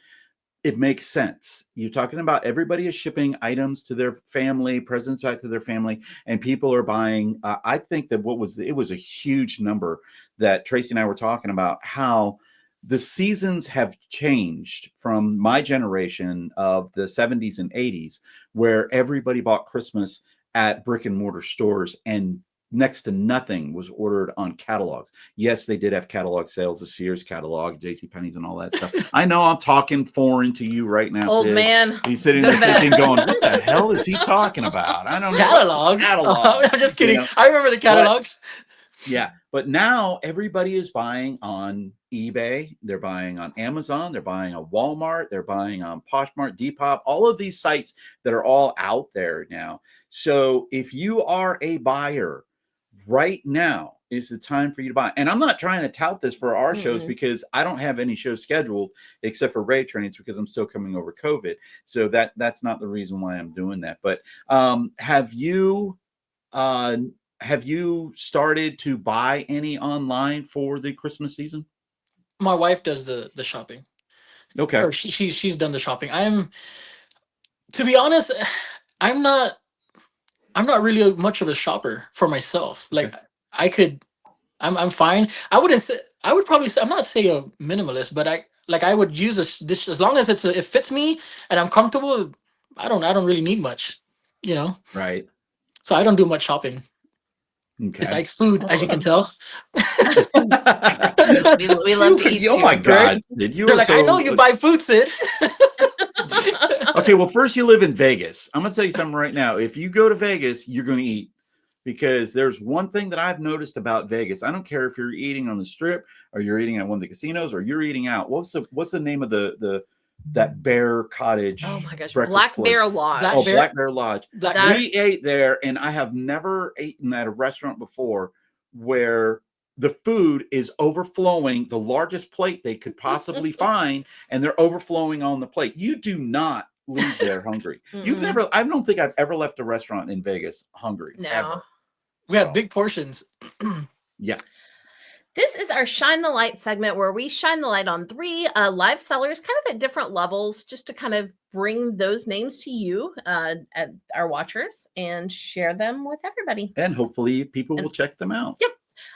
it makes sense. You're talking about everybody is shipping items to their family, presents back to their family, and people are buying. I think that it was a huge number that Tracy and I were talking about, how the seasons have changed from my generation of the 70s and 80s, where everybody bought Christmas at brick and mortar stores, and next to nothing was ordered on catalogs. Yes, they did have catalog sales, the Sears catalog, JCPenney's, and all that stuff. I know I'm talking foreign to you right now,
Old
Sid.
man.
He's sitting
Go
there
to bed.
thinking, going, "What the hell is he talking about? I don't know what
Catalogs.
catalog."
I'm just kidding. I remember the
But
catalogs.
Yeah, but now everybody is buying on eBay. They're buying on Amazon. They're buying on Walmart. They're buying on Poshmark, Depop, all of these sites that are all out there now. So if you are a buyer right now is the time for you to buy. And I'm not trying to tout this for our shows because I don't have any shows scheduled except for Ray trainings because I'm still coming over COVID. So that's not the reason why I'm doing that. But have you started to buy any online for the Christmas season?
My wife does the shopping.
Okay.
Or she's done the shopping. To be honest, I'm not really much of a shopper for myself. Like I'm fine. I would probably say I'm not say a minimalist, but I would use this as long as it fits me and I'm comfortable. I don't really need much, you know.
Right.
So I don't do much shopping.
Okay.
Besides food, as you can tell.
we love to eat.
Oh my God! Did you?
They're like, I know you buy food, Sid.
Okay, well, first you live in Vegas. I'm gonna tell you something right now. If you go to Vegas, you're gonna eat. Because there's one thing that I've noticed about Vegas. I don't care if you're eating on the Strip or you're eating at one of the casinos or you're eating out. What's the name of that Bear Cottage?
Oh my gosh, Black Bear Lodge.
Black Bear Lodge. We ate there, and I have never eaten at a restaurant before where the food is overflowing the largest plate they could possibly find, and they're overflowing on the plate. You do not leave there hungry. I don't think I've ever left a restaurant in Vegas hungry.
No.
Ever.
We have big portions.
Yeah.
This is our Shine the Light segment where we shine the light on 3 live sellers kind of at different levels just to kind of bring those names to you, at our watchers, and share them with everybody.
And hopefully people will check them out.
Yep.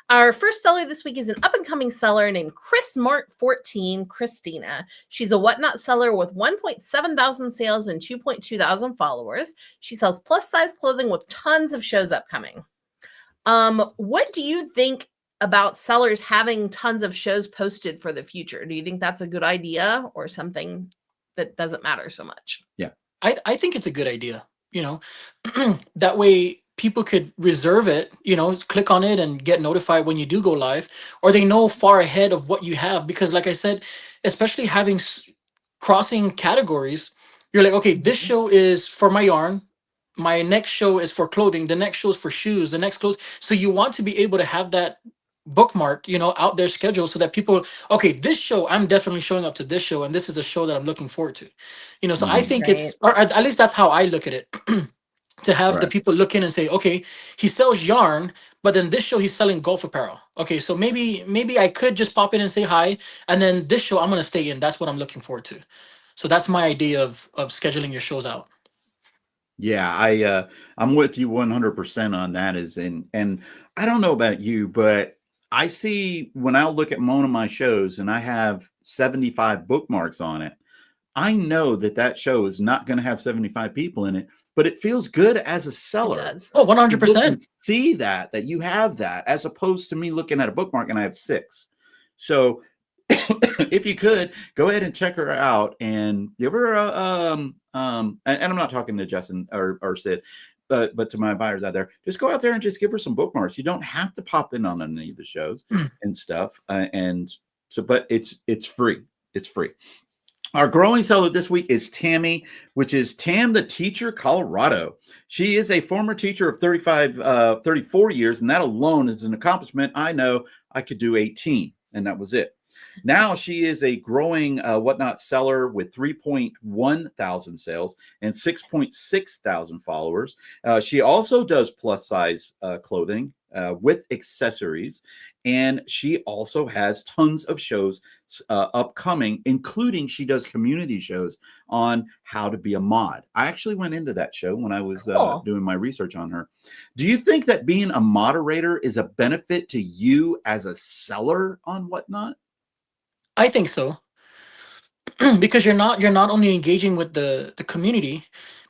Our first seller this week is an up-and-coming seller named Chris Mart 14, Christina. She's a Whatnot seller with 1.7 thousand sales and 2.2 thousand followers. She sells plus-size clothing with tons of shows upcoming. What do you think about sellers having tons of shows posted for the future? Do you think that's a good idea or something that doesn't matter so much?
Yeah.
I think it's a good idea, that way people could reserve it, click on it and get notified when you do go live, or they know far ahead of what you have. Because like I said, especially having crossing categories, you're like, okay, this show is for my yarn. My next show is for clothing. The next show is for shoes. The next clothes. So you want to be able to have that bookmark, out their schedule so that people, okay, this show, I'm definitely showing up to this show. And this is a show that I'm looking forward to, so I think it's, or at least that's how I look at it. To have the people look in and say, okay, he sells yarn, but then this show he's selling golf apparel. Okay, so maybe I could just pop in and say hi, and then this show I'm gonna stay in. That's what I'm looking forward to. So that's my idea of scheduling your shows out.
Yeah, I'm with you 100% on that. And I don't know about you, but I see when I look at one of my shows and I have 75 bookmarks on it, I know that show is not going to have 75 people in it. But it feels good as a seller.
It does.
Oh, 100%.
See that you have that, as opposed to me looking at a bookmark and I have 6. So if you could go ahead and check her out and give her and I'm not talking to Justin or Sid, but to my buyers out there, just go out there and just give her some bookmarks. You don't have to pop in on any of the shows and stuff. And so, but it's free. It's free. Our growing seller this week is Tammy, which is Tam the Teacher Colorado. She is a former teacher of 34 years, and that alone is an accomplishment. I know I could do 18, and that was it. Now she is a growing Whatnot seller with 3.1 thousand sales and 6.6 thousand followers. She also does plus size clothing with accessories, and she also has tons of shows upcoming, including she does community shows on how to be a mod. I actually went into that show when I was doing my research on her. Do you think that being a moderator is a benefit to you as a seller on Whatnot?
I think so. Because you're not only engaging with the community,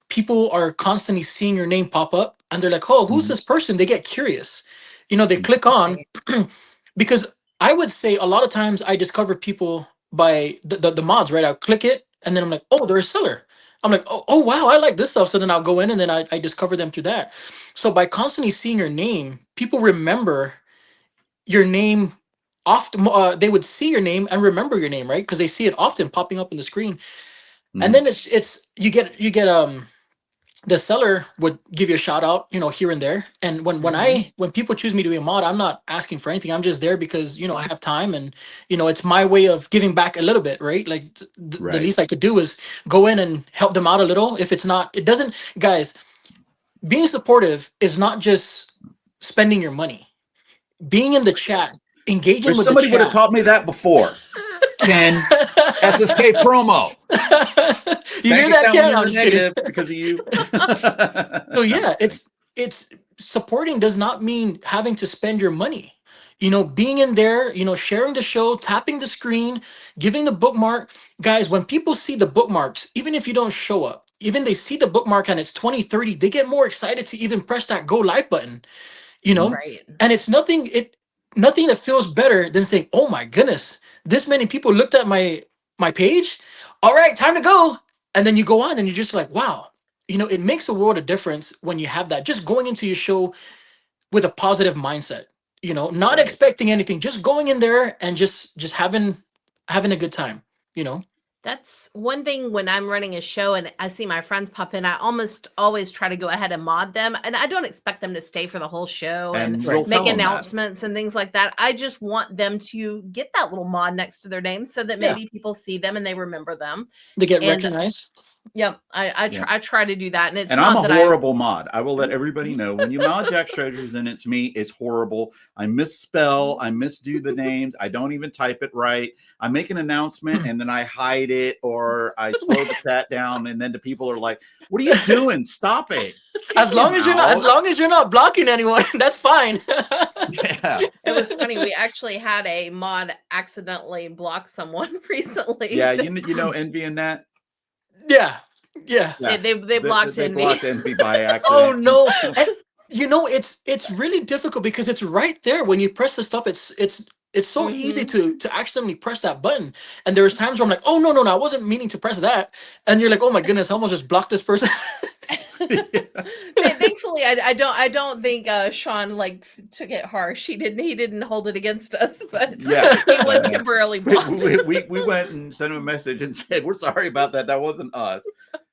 people are constantly seeing your name pop up and they're like, oh, who's this person? They get curious. They click on because I would say a lot of times I discover people by the mods, right? I'll click it and then I'm like, oh, they're a seller. I'm like, oh wow, I like this stuff. So then I'll go in and then I discover them through that. So by constantly seeing your name, people remember your name often. They would see your name and remember your name, right? Because they see it often popping up in the screen. And then it's you get the seller would give you a shout out, here and there. And when people choose me to be a mod, I'm not asking for anything. I'm just there because I have time, and it's my way of giving back a little bit, right? Like the least I could do is go in and help them out a little. If it's not, it doesn't, guys. Being supportive is not just spending your money. Being in the chat, engaging with
somebody
the
would have
chat.
taught me that before. Ken, SSK promo.
You hear that, Ken? I'm just kidding.
Because of you.
So yeah, it's supporting does not mean having to spend your money. Being in there, sharing the show, tapping the screen, giving the bookmark. Guys, when people see the bookmarks, even if you don't show up, even they see the bookmark and it's 2030, they get more excited to even press that go live button.
Right.
And it's nothing that feels better than saying, oh my goodness, this many people looked at my page. All right, time to go. And then you go on and you're just like, wow, it makes a world of difference when you have that. Just going into your show with a positive mindset, not expecting anything, just going in there and just having a good time,
That's one thing when I'm running a show and I see my friends pop in, I almost always try to go ahead and mod them. And I don't expect them to stay for the whole show and make announcements and things like that. I just want them to get that little mod next to their name so that maybe people see them and they remember them.
They get recognized.
Yep, I try to do that, and
I'm a horrible mod. I will let everybody know when you mod Jack Treasures and it's me. It's horrible. I misspell. I misdo the names. I don't even type it right. I make an announcement and then I hide it, or I slow the chat down, and then the people are like, "What are you doing? Stop it!"
As long as you're not blocking anyone, that's fine.
Yeah,
it was funny. We actually had a mod accidentally block someone recently.
Yeah, you know Envy and that.
Yeah.
They blocked
Envy.
Envy.
Blocked Envy by accident.
Oh no! And, it's really difficult because it's right there when you press the stuff. It's so easy to accidentally press that button. And there's times where I'm like, oh no, I wasn't meaning to press that. And you're like, oh my goodness, I almost just blocked this person.
Thankfully, I don't think Sean took it harsh. He didn't hold it against us, but he was temporarily blocked.
We went and sent him a message and said, "We're sorry about that. That wasn't us."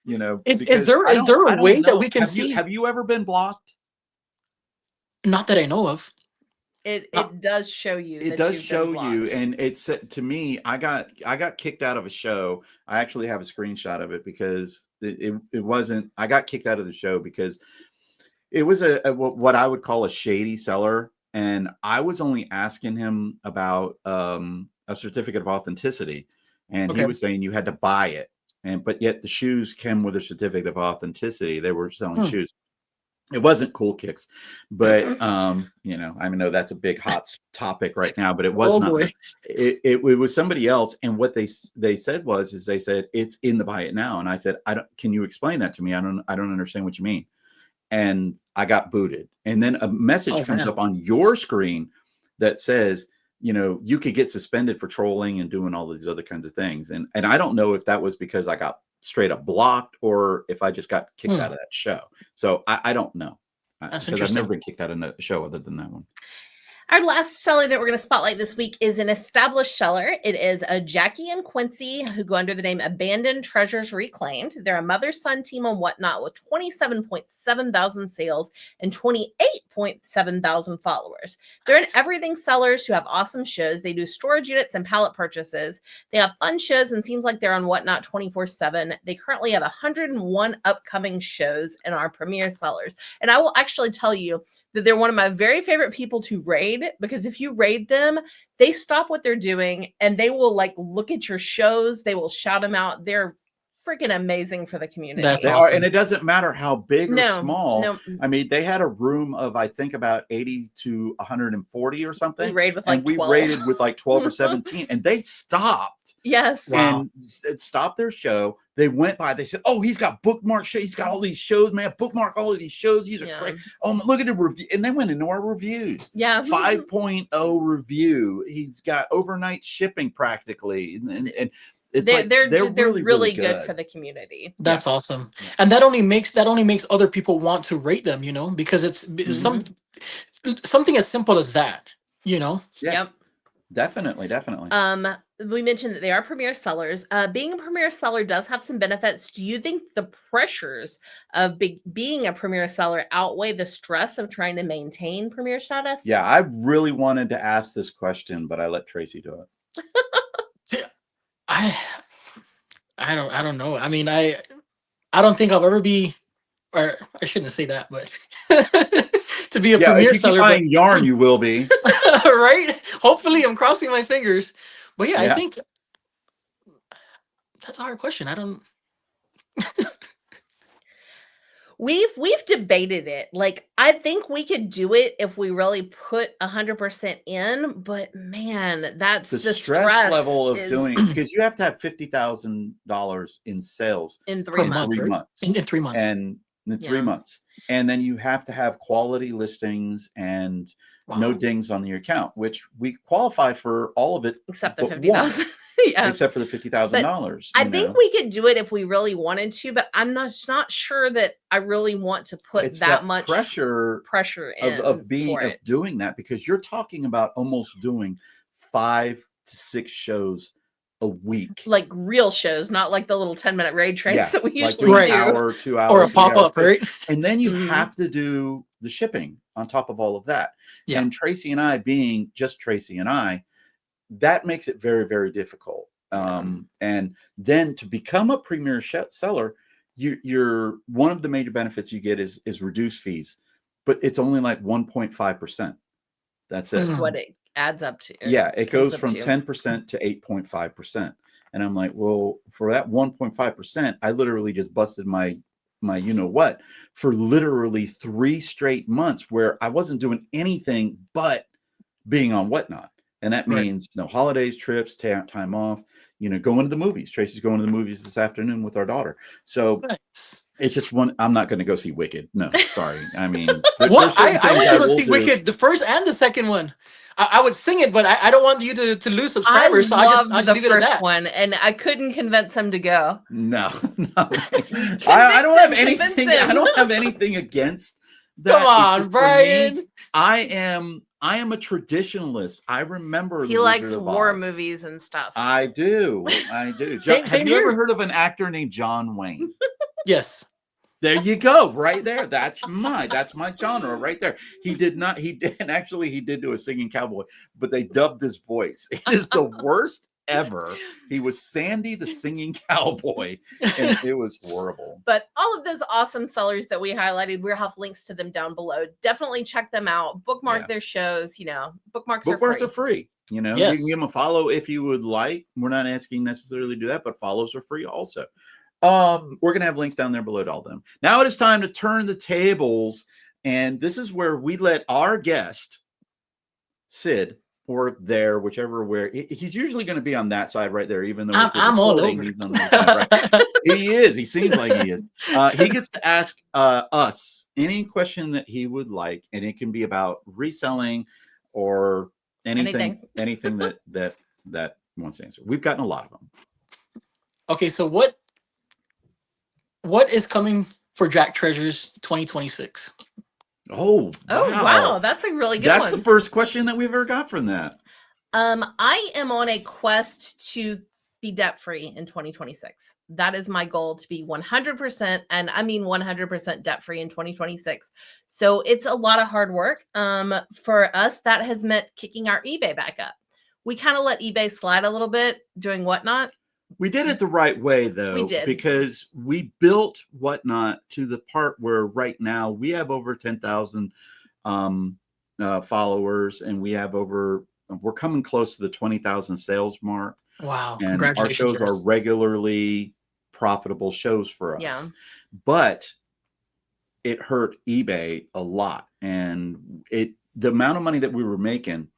Is there a way that we can see?
Have you ever been blocked?
Not that I know of.
It does show you.
It does show you, and it's to me. I got kicked out of a show. I actually have a screenshot of it because it wasn't. I got kicked out of the show because it was a what I would call a shady seller, and I was only asking him about a certificate of authenticity, and he was saying you had to buy it, but yet the shoes came with a certificate of authenticity. They were selling shoes. It wasn't Cool Kicks, but I know that's a big hot topic right now, but it was not.
Boy.
It was somebody else, and what they said they said it's in the buy it now, and I said can you explain that to me? I don't understand what you mean, and I got booted, and then a message comes up on your screen that says you could get suspended for trolling and doing all these other kinds of things, and I don't know if that was because I got straight up blocked or if I just got kicked out of that show. So I don't know. Because I've never been kicked out of a show other than that one.
Our last seller that we're going to spotlight this week is an established seller. It is a Jackie and Quincy who go under the name Abandoned Treasures Reclaimed. They're a mother-son team on Whatnot with 27.7 thousand sales and 28.7 thousand followers. They're an everything sellers who have awesome shows. They do storage units and pallet purchases. They have fun shows and seems like they're on Whatnot 24/7. They currently have 101 upcoming shows and are premier sellers. And I will actually tell you that they're one of my very favorite people to raid, because if you raid them, they stop what they're doing and they will look at your shows. They will shout them out. They're freaking amazing for the community.
That's awesome.
And it doesn't matter how big or small. No. I mean, they had a room of, I think, about 80 to 140 or something.
We raided with
12. We raided with 12 or 17, and they stopped.
Yes.
And it stopped their show. They went by. They said, "Oh, he's got bookmark shows. He's got all these shows, man. Bookmark all of these shows. These are great. Oh, look at the review." And they went into our reviews.
Yeah.
5.0 review. He's got overnight shipping practically, and it's
they're really good for the community.
That's awesome. And that only makes other people want to rate them, because it's something as simple as that. you know.
Yeah.
Yep.
Definitely.
We mentioned that they are premier sellers. Being a premier seller does have some benefits. Do you think the pressures of being a premier seller outweigh the stress of trying to maintain premier status?
Yeah, I really wanted to ask this question, but I let Tracy do it.
See, I don't know. I mean, I don't think I'll ever be, or I shouldn't say that, but to be a
Yeah,
premier
if you keep
seller,
buying yarn, you will be.
right? Hopefully, I'm crossing my fingers. But yeah, I think that's a hard question. I don't.
We've debated it. Like, I think we could do it if we really put 100% in, but man, that's
the
the
stress level of
is
doing, because you have to have $50,000 in sales
in
Per
3
in
month,
3
right?
months.
In 3 months.
And in 3
Yeah.
months. And then you have to have quality listings and no dings on your account, which we qualify for all of it
except the
but
50,000.
one,
Yeah.
except for the $50,000.
I think we could do it if we really wanted to, but I'm not sure that I really want to put
it's
that much
pressure
in
of doing that, because you're talking about almost doing 5 to 6 shows a week,
like real shows, not like the little 10-minute raid trains that we
like
usually
doing
do.
hour, 2 hour,
Or a
3 hour
pop-up,
shows.
right?
And then you
Mhm.
have to do the shipping on top of all of that.
Yeah.
And Tracy and I, being just Tracy and I, that makes it very, very difficult. And then to become a premier seller, you're one of the major benefits you get is reduced fees, but it's only like 1.5%. That's it.
That's what it adds up to.
Yeah, it goes
up
from
to.
10% to 8.5%. And I'm like, well, for that 1.5%, I literally just busted my you know what for literally 3 straight months where I wasn't doing anything but being on Whatnot. And that
Right.
means no holidays, trips, time off, going to the movies. Tracy's going to the movies this afternoon with our daughter. So
Nice.
it's just I'm not going to go see Wicked. No, sorry. I mean,
What?
there's certain
I
things
went to go
will
see
do.
Wicked, the first and the second one. I would sing it, but I don't want you to lose
I
subscribers, so I
loved
just
the
leave it at
first
that.
one, and I couldn't convince him to go.
No.
Convince
I don't have
him, convince
anything.
him.
I don't have anything against that.
Come
It's
on,
just for me,
Brian.
I am a traditionalist. I remember
He
the
likes
Wizard of
war
Oz.
movies and stuff.
I do.
Same
Have you
here.
ever heard of an actor named John Wayne?
Yes.
There you go, right there. That's my genre right there. He did do a singing cowboy, but they dubbed his voice. It is the worst ever. He was Sandy the singing cowboy, and it was horrible.
But all of those awesome sellers that we highlighted, we'll have links to them down below. Definitely check them out. Bookmark their shows. Bookmarks are free.
You
Yes.
can give them a follow if you would like. We're not asking necessarily to do that, but follows are free also. We're gonna have links down there below to all of them. Now it is time to turn the tables, and this is where we let our guest, Sid, or there, whichever where he's usually going to be on that side right there, even though
I'm all over.
he's on the side right. He is. He seems like he is. He gets to ask us any question that he would like, and it can be about reselling or anything that wants to answer. We've gotten a lot of them.
Okay, so what is coming for Jack Treasures 2026?
Oh
wow, that's a really good one.
That's the first question that we've ever got from that.
I am on a quest to be debt free in 2026. That is my goal, to be 100%, and I mean 100% debt free in 2026. So it's a lot of hard work. For us, that has meant kicking our eBay back up. We kind of let eBay slide a little bit doing Whatnot.
We did it the right way, though.
We did.
Because we built Whatnot to the part where right now we have over 10,000 followers, and we're coming close to the 20,000 sales mark.
Wow.
And
Congratulations,
our shows are regularly profitable shows for us.
Yeah.
But it hurt eBay a lot. And the amount of money that we were making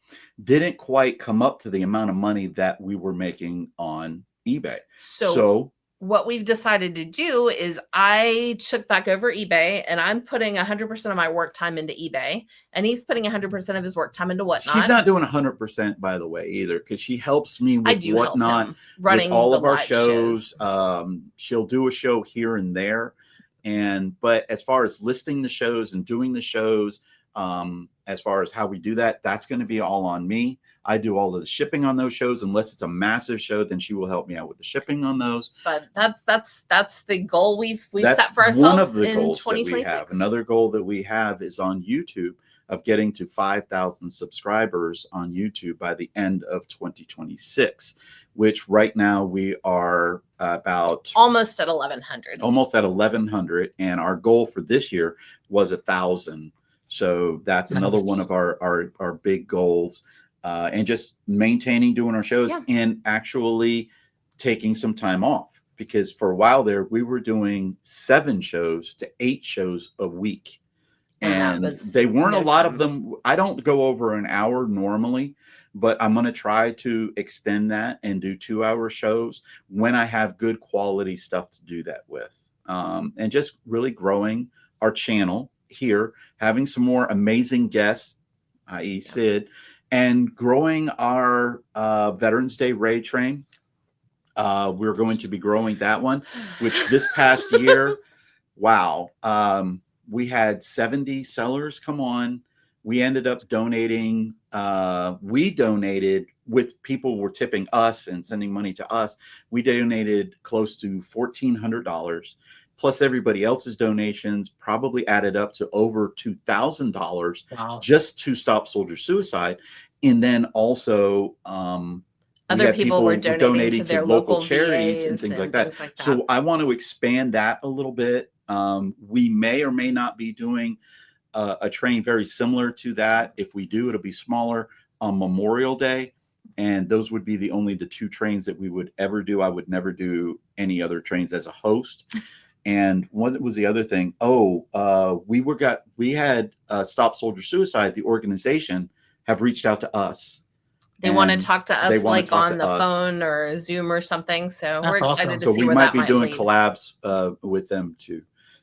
didn't quite come up to the amount of money that we were making on eBay. So
what we've decided to do is I took back over eBay, and I'm putting 100% of my work time into eBay, and he's putting 100% of his work time into Whatnot.
She's not doing 100%, by the way, either, because she helps me with Whatnot,
running
with all of our
live
shows. She'll do a show here and there, but as far as listing the shows and doing the shows, and as far as how we do that, that's going to be all on me. I do all of the shipping on those shows. Unless it's a massive show, then she will help me out with the shipping on those.
But that's the goal we've
That's
set for ourselves
one of the
in
goals that we
2026.
have. Another goal that we have is on YouTube, of getting to 5,000 subscribers on YouTube by the end of 2026, which right now we are about
almost at 1,100.
Almost at 1,100, and our goal for this year was 1,000. So that's another one of our big goals, and just maintaining doing our shows and actually taking some time off, because for a while there we were doing 7 shows to 8 shows a week. And they weren't a lot of them. I don't go over an hour normally, but I'm going to try to extend that and do 2-hour shows when I have good quality stuff to do that with. And just really growing our channel here, having some more amazing guests, i.e. Sid, and growing our Veterans Day raid train. We're going to be growing that one, which this past year, wow. We had 70 sellers come on. We ended up donating. We donated, with people were tipping us and sending money to us. We donated close to $1,400, plus everybody else's donations, probably added up to over $2,000 just to stop soldier suicide. And then also,
other people were donating to their local
charities and things like that. So I want to expand that a little bit. We may or may not be doing a train very similar to that. If we do, it'll be smaller on Memorial Day. And those would be the 2 trains that we would ever do. I would never do any other trains as a host. And what was the other thing? We had Stop Soldier Suicide, the organization, have reached out to us.
They want to talk to us like on the phone or Zoom or something. So we're excited to see where that might lead. So we might be doing
collabs with them too.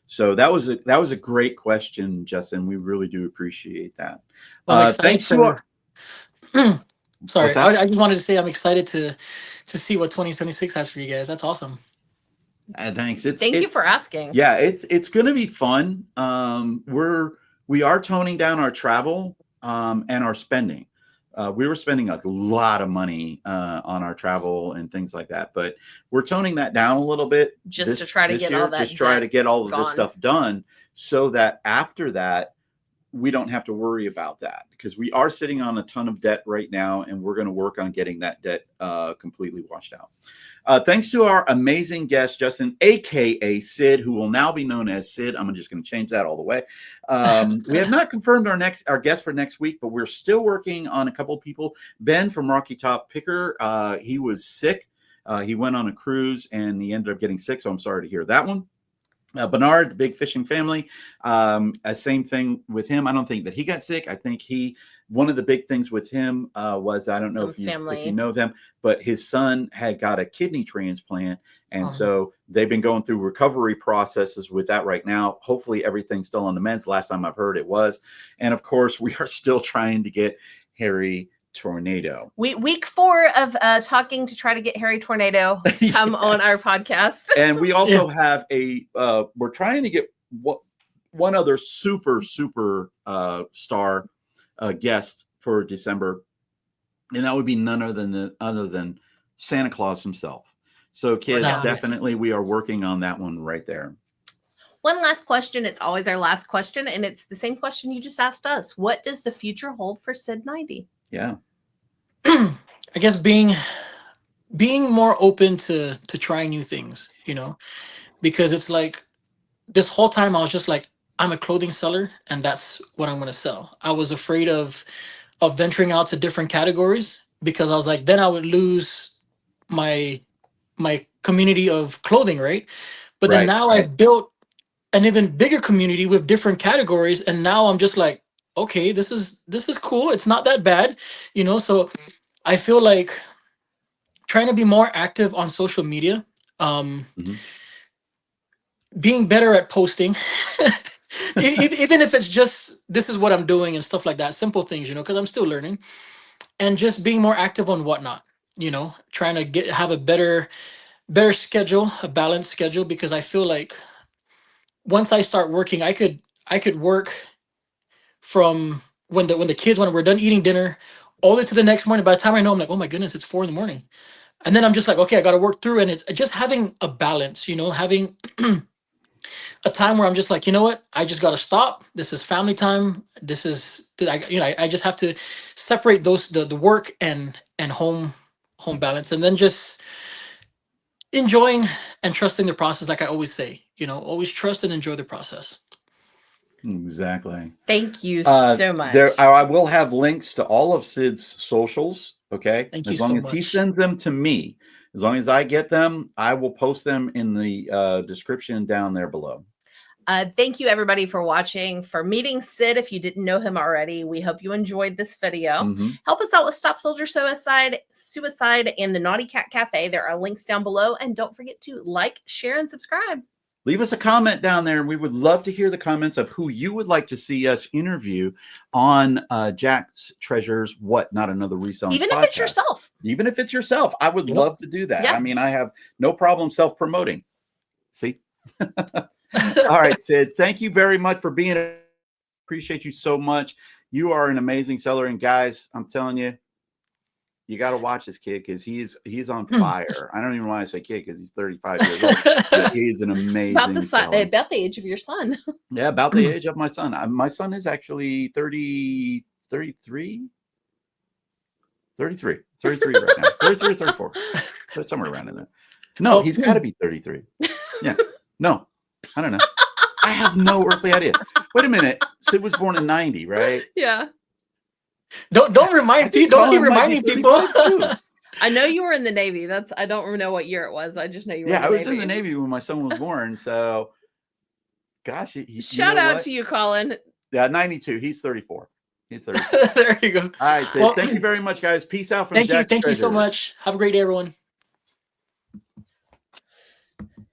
So that was a great question, Justin. We really do appreciate that.
Well, thanks for. Sorry, I just wanted to say I'm excited to see what 2026 has for you guys. That's awesome.
Thanks.
Thank you for asking.
Yeah, it's going to be fun. We are toning down our travel and our spending. We were spending a lot of money on our travel and things like that, but we're toning that down a little bit
to try to get all that.
Just try to get all of this stuff done, so that after that we don't have to worry about that, because we are sitting on a ton of debt right now, and we're going to work on getting that debt completely washed out. Thanks to our amazing guest, Justin, aka Sid, who will now be known as Sid. I'm just going to change that all the way. We have not confirmed our guest for next week, but we're still working on a couple of people. Ben from Rocky Top Picker, he was sick. He went on a cruise and he ended up getting sick, so I'm sorry to hear that one. Bernard, the Big Fishing Family, same thing with him. I don't think that he got sick. I think one of the big things with him was, I don't know if you know them, but his son had got a kidney transplant. And so they've been going through recovery processes with that right now. Hopefully everything's still on the mends. Last time I've heard it was. And of course, we are still trying to get Harry Tornado.
Week 4 of talking to try to get Harry Tornado come on our podcast.
And we also have we're trying to get one other super star guest for December, and that would be none other than Santa Claus himself. So kids, definitely we are working on that one right there.
One last question. It's always our last question, and it's the same question you just asked us. What does the future hold for Sid 90?
Yeah.
I guess being more open to trying new things, because it's like this whole time I was just like, I'm a clothing seller and that's what I'm going to sell. I was afraid of venturing out to different categories, because I was like, then I would lose my community of clothing, right? But then now I've built an even bigger community with different categories, and now I'm just like, okay, this is cool. It's not that bad, So I feel like trying to be more active on social media, being better at posting, even if it's just this is what I'm doing and stuff like that, simple things, because I'm still learning, and just being more active on whatnot, trying to have a better schedule, a balanced schedule, because I feel like once I start working, I could work from when the kids, when we're done eating dinner, all the way to the next morning. By the time I know, I'm like, oh my goodness, it's 4 a.m. And then I'm just like, okay, I got to work through. And it's just having a balance, having a time where I'm just like, you know what, I just got to stop. This is family time. This is, I just have to separate those, the work and home balance, and then just enjoying and trusting the process. Like I always say, always trust and enjoy the process.
Exactly.
Thank you so much.
I will have links to all of Sid's socials. Okay.
Thank
as
you
long
so
as
much.
he sends them to me, as long as I get them, I will post them in the description down there below.
Thank you everybody for watching, for meeting Sid. If you didn't know him already, we hope you enjoyed this video. Help us out with Stop Soldier Suicide and the Naughty Cat Cafe. There are links down below, and don't forget to like, share, and subscribe.
Leave us a comment down there, and we would love to hear the comments of who you would like to see us interview on Jack's Treasures. What? Not Another Reselling
Even
podcast.
If it's yourself.
Even if it's yourself. I would love to do that.
Yeah.
I mean, I have no problem self-promoting. See? All right, Sid. Thank you very much for being here. Appreciate you so much. You are an amazing seller. And guys, I'm telling you, you got to watch this kid because he's on fire. I don't even want to say kid because he's 35 years old. He's an amazing
about the age of your son.
Yeah, about the age of my son. My son is actually 33 right now. 33 or 34. Somewhere around in there. No, he's got to be 33. Yeah. No, I don't know. I have no earthly idea. Wait a minute. Sid was born in 90, right?
Yeah.
Don't remind people. Don't keep reminding people.
I know you were in the Navy. I don't know what year it was. I just know you were in the Navy.
Yeah, I was in the Navy when my son was born. So, gosh.
Shout out to you, Colin.
Yeah, 92. He's 34. He's 34.
There you go.
All right, Sid. Thank you very much, guys. Peace out from Jack's
Thank you
Treasures.
so much. Have a great day, everyone.